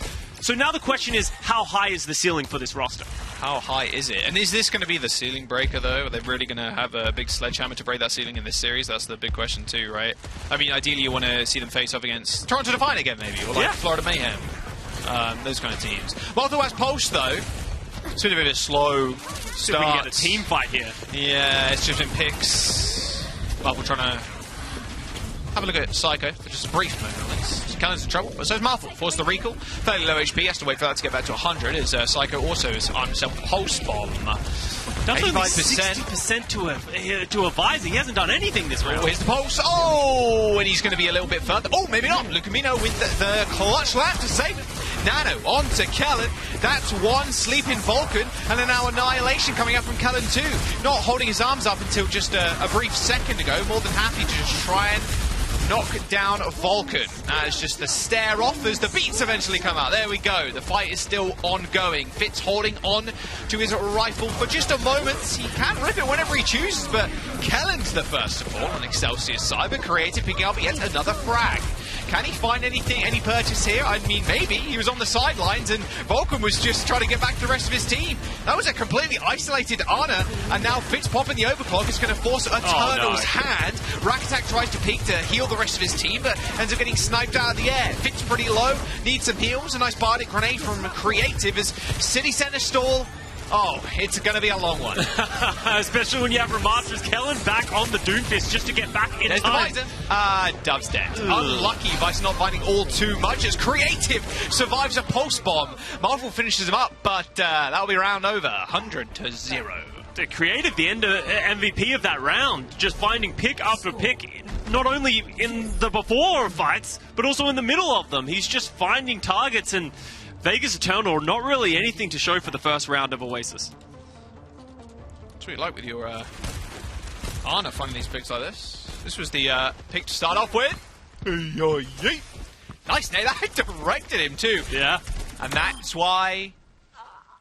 So now the question is, how high is the ceiling for this roster? How high is it? And is this going to be the ceiling breaker, though? Are they really going to have a big sledgehammer to break that ceiling in this series? That's the big question, too, right? I mean, ideally, you want to see them face off against Toronto Defiant again, maybe, or like Florida Mayhem. Those kind of teams. Maltho has Pulse, though. It's been a bit of a slow start. See if we can get a team fight here. Yeah, it's just been picks. Maltho trying to have a look at Psycho for just a brief moment at least. Kellen's in trouble, but so is Maltho. Forced the recall. Fairly low HP, has to wait for that to get back to 100, as Psycho also is on himself Pulse Bomb. That's only 60% to a visor. He hasn't done anything this round. Oh, here's the Pulse. Oh, and he's going to be a little bit further. Oh, maybe not. Lucamino with the clutch lap to save it. Nano on to Kellen. That's one sleeping Vulcan, and then now Annihilation coming up from Kellen too. Not holding his arms up until just a brief second ago. More than happy to just try and knock down Vulcan. It's just the stare off as the beats eventually come out. There we go. The fight is still ongoing. Fitz holding on to his rifle for just a moment. He can rip it whenever he chooses, but Kellen's the first to fall on Excelsior's side, but Creative picking up yet another frag. Can he find anything, any purchase here? I mean, maybe. He was on the sidelines and Vulcan was just trying to get back to the rest of his team. That was a completely isolated Ana, and now Fitz popping the overclock is going to force Eternal's hand. Rack Attack tries to peek to heal the rest of his team, but ends up getting sniped out of the air. Fitz pretty low, needs some heals. A nice bardic grenade from Creative as City Center stall. Oh, it's going to be a long one. Especially when you have Remaster's Kellen back on the Doomfist just to get back in There's time. the Bison. Dub's dead. Unlucky. Bison not finding all too much as Creative survives a pulse bomb. Marvel finishes him up, but that'll be round over. 100-0. The Creative, the MVP of that round, just finding pick after pick, not only in the before fights, but also in the middle of them. He's just finding targets, and Vegas Eternal, not really anything to show for the first round of Oasis. That's what you like with your Ana finding these picks like this. This was the pick to start off with. Nice, Nate. That directed him too. Yeah. And that's why,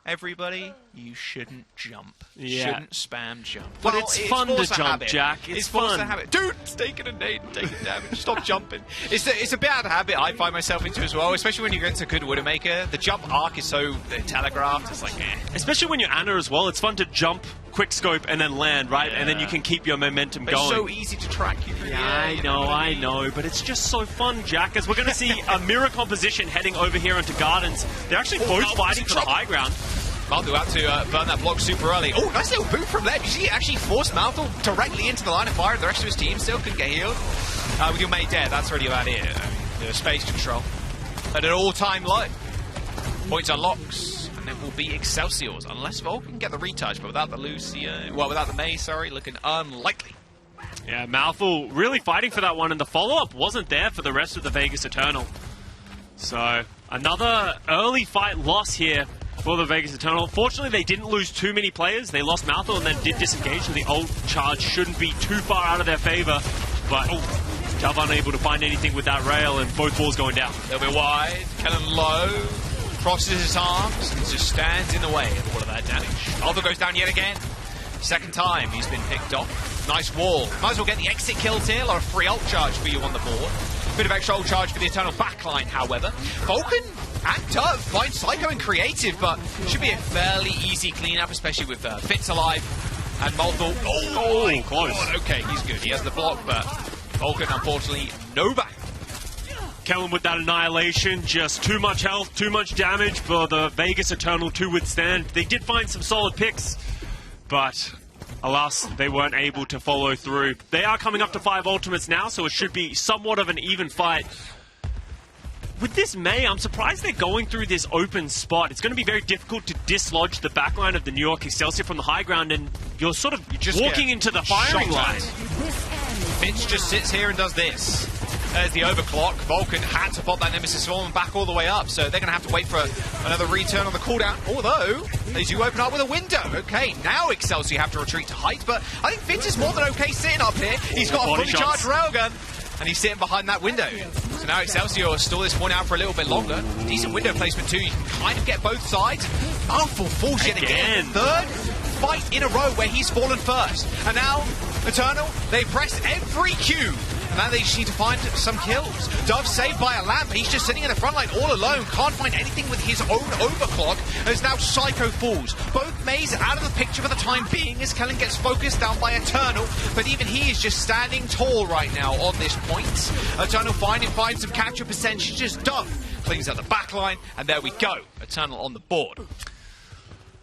everybody, you shouldn't jump. Yeah. Shouldn't spam jump. But it's fun to jump, Jack. It's fun. Dude, it's taking a nade and taking damage. Stop jumping. It's a bad habit I find myself into as well, especially when you get into good Widowmaker. The jump arc is so telegraphed. It's like, eh. Especially when you're Ana as well. It's fun to jump, quick scope, and then land, right? Yeah. And then you can keep your momentum going. It's so easy to track you through. Yeah, I know. But it's just so fun, Jack, as we're going to see a mirror composition heading over here into Gardens. They're actually both fighting for the high ground. Maltho out to burn that block super early. Oh, nice little boot from Lev. He actually forced Maltho directly into the line of fire. The rest of his team still couldn't get healed. With your mate dead, that's really about it. I mean, space control at an all-time low. Points unlocks, and it will be Excelsior's, unless Vulcan can get the retouch, but without the Lucia, well, without the May, sorry, looking unlikely. Yeah, Maltho really fighting for that one, and the follow-up wasn't there for the rest of the Vegas Eternal. So, another early fight loss here for the Vegas Eternal. Fortunately, they didn't lose too many players. They lost Maltho and then did disengage, so the ult charge shouldn't be too far out of their favor. But, Dove unable to find anything with that rail, and both balls going down. A little bit wide, Kellen low, crosses his arms, and just stands in the way of all of that damage. Maltho goes down yet again. Second time he's been picked off. Nice wall. Might as well get the exit kills here, or a free ult charge for you on the board. Bit of extra ult charge for the Eternal backline, however. Vulcan and Dove find Psycho and Creative, but should be a fairly easy cleanup, especially with Fitz alive and Maltho. Oh, close. God. Okay, he's good. He has the block, but Vulcan, unfortunately, no back. Kellen with that Annihilation, just too much health, too much damage for the Vegas Eternal to withstand. They did find some solid picks, but alas, they weren't able to follow through. They are coming up to 5 ultimates now, so it should be somewhat of an even fight. With this May, I'm surprised they're going through this open spot. It's going to be very difficult to dislodge the backline of the New York Excelsior from the high ground, and you're sort of walking into the firing line. Fitz just sits here and does this. There's the overclock. Vulcan had to pop that Nemesis Swarm and back all the way up, so they're going to have to wait for another return on the cooldown, although they do open up with a window. Okay, now Excelsior have to retreat to height, but I think Fitz is more than okay sitting up here. He's got a fully charged railgun. and he's sitting behind that window. So now Excelsior stall this point out for a little bit longer. Decent window placement too. You can kind of get both sides. Mouthful falls yet again. Third fight in a row where he's fallen first. And now Eternal, they press every Q. And now they just need to find some kills. Dove saved by a lamp. He's just sitting in the front line all alone. Can't find anything with his own overclock. As now Psycho falls. Both Mays out of the picture for the time being as Kellen gets focused down by Eternal. But even he is just standing tall right now on this point. Eternal finds some capture percentages. Dove cleans out the back line. And there we go. Eternal on the board.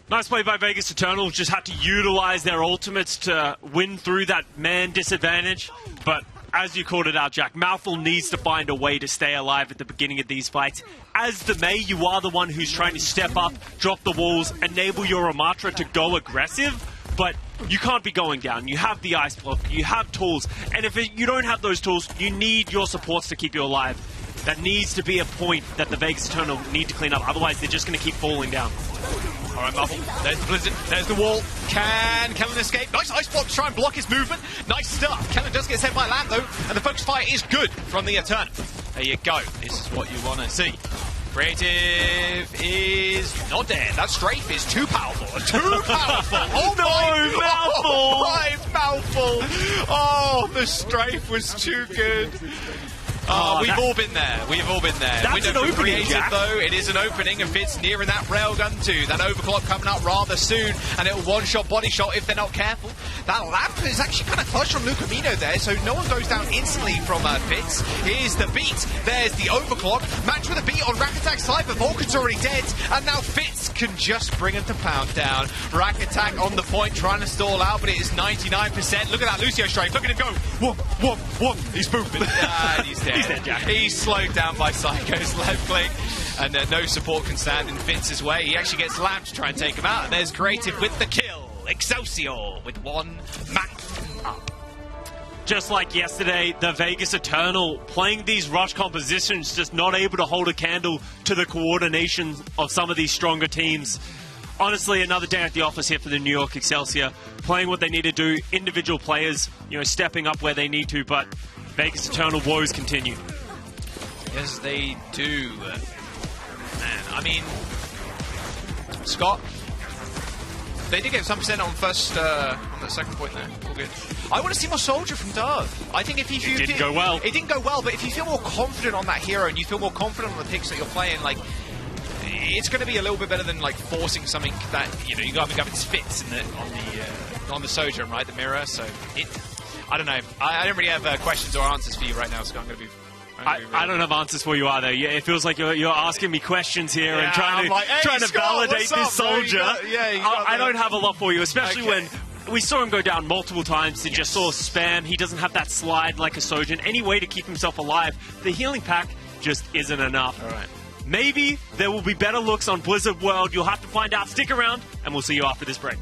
Nice play by Vegas Eternal. Just had to utilize their ultimates to win through that man disadvantage. But as you called it out, Jack, Mouthful needs to find a way to stay alive at the beginning of these fights. As the Mei, you are the one who's trying to step up, drop the walls, enable your Ramatra to go aggressive, but you can't be going down. You have the Ice Block, you have tools, and if you don't have those tools, you need your supports to keep you alive. That needs to be a point that the Vegas Eternal need to clean up, otherwise they're just going to keep falling down. All right, Marvel. There's the Blizzard. There's the wall. Can Kellen escape? Nice Ice Block to try and block his movement. Nice stuff. Kellen does get sent by land, though, and the focus fire is good from the Eternal. There you go. This is what you want to see. Creative is not dead. That strafe is too powerful. Too powerful. Oh, no, Mouthful. Oh, my Mouthful. Oh, the strafe was too good. Oh, we've all been there. We've all been there. That's Window an for opening, creative, Jack. though. It is an opening, and Fitz nearing that railgun too. That overclock coming out rather soon, and it'll one-shot body shot if they're not careful. That lamp is actually kind of clutch from Lucamino there, so no one goes down instantly from Fitz. Here's the beat. There's the overclock. Match with a beat on Rack Attack's side, but Vulcan's already dead, and now Fitz can just bring him to pound down. Rack Attack on the point, trying to stall out, but it is 99%. Look at that Lucio strike. Look at him go. Whoop, whoop, whoop. He's moving. And he's dead. He's dead, Jack. He's slowed down by Psycho's left click, and no support can stand in Fitz's way. He actually gets lamped to try and take him out, and there's Creative with the kill. Excelsior with one map up. Just like yesterday, the Vegas Eternal playing these rush compositions, just not able to hold a candle to the coordination of some of these stronger teams. Honestly, another day at the office here for the New York Excelsior, playing what they need to do, individual players, stepping up where they need to, but Vegas Eternal woes continue. Yes, they do. Man, I mean, Scott, they did get some percent on first, on the second point there. All good. I want to see more Soldier from Dove. I think if you it didn't go well. It didn't go well, but if you feel more confident on that hero and you feel more confident on the picks that you're playing, like, it's going to be a little bit better than like forcing something that you got to its fits in on the Soldier, right? The mirror. So I don't know. I don't really have questions or answers for you right now, Scott. I'm going to be. I don't have answers for you either. Yeah, it feels like you're asking me questions here and trying to Scott, validate this Soldier. I don't have a lot for you, especially when we saw him go down multiple times. He just saw spam. He doesn't have that slide like a Sojourn. Any way to keep himself alive. The healing pack just isn't enough. All right. Maybe there will be better looks on Blizzard World. You'll have to find out. Stick around, and we'll see you after this break.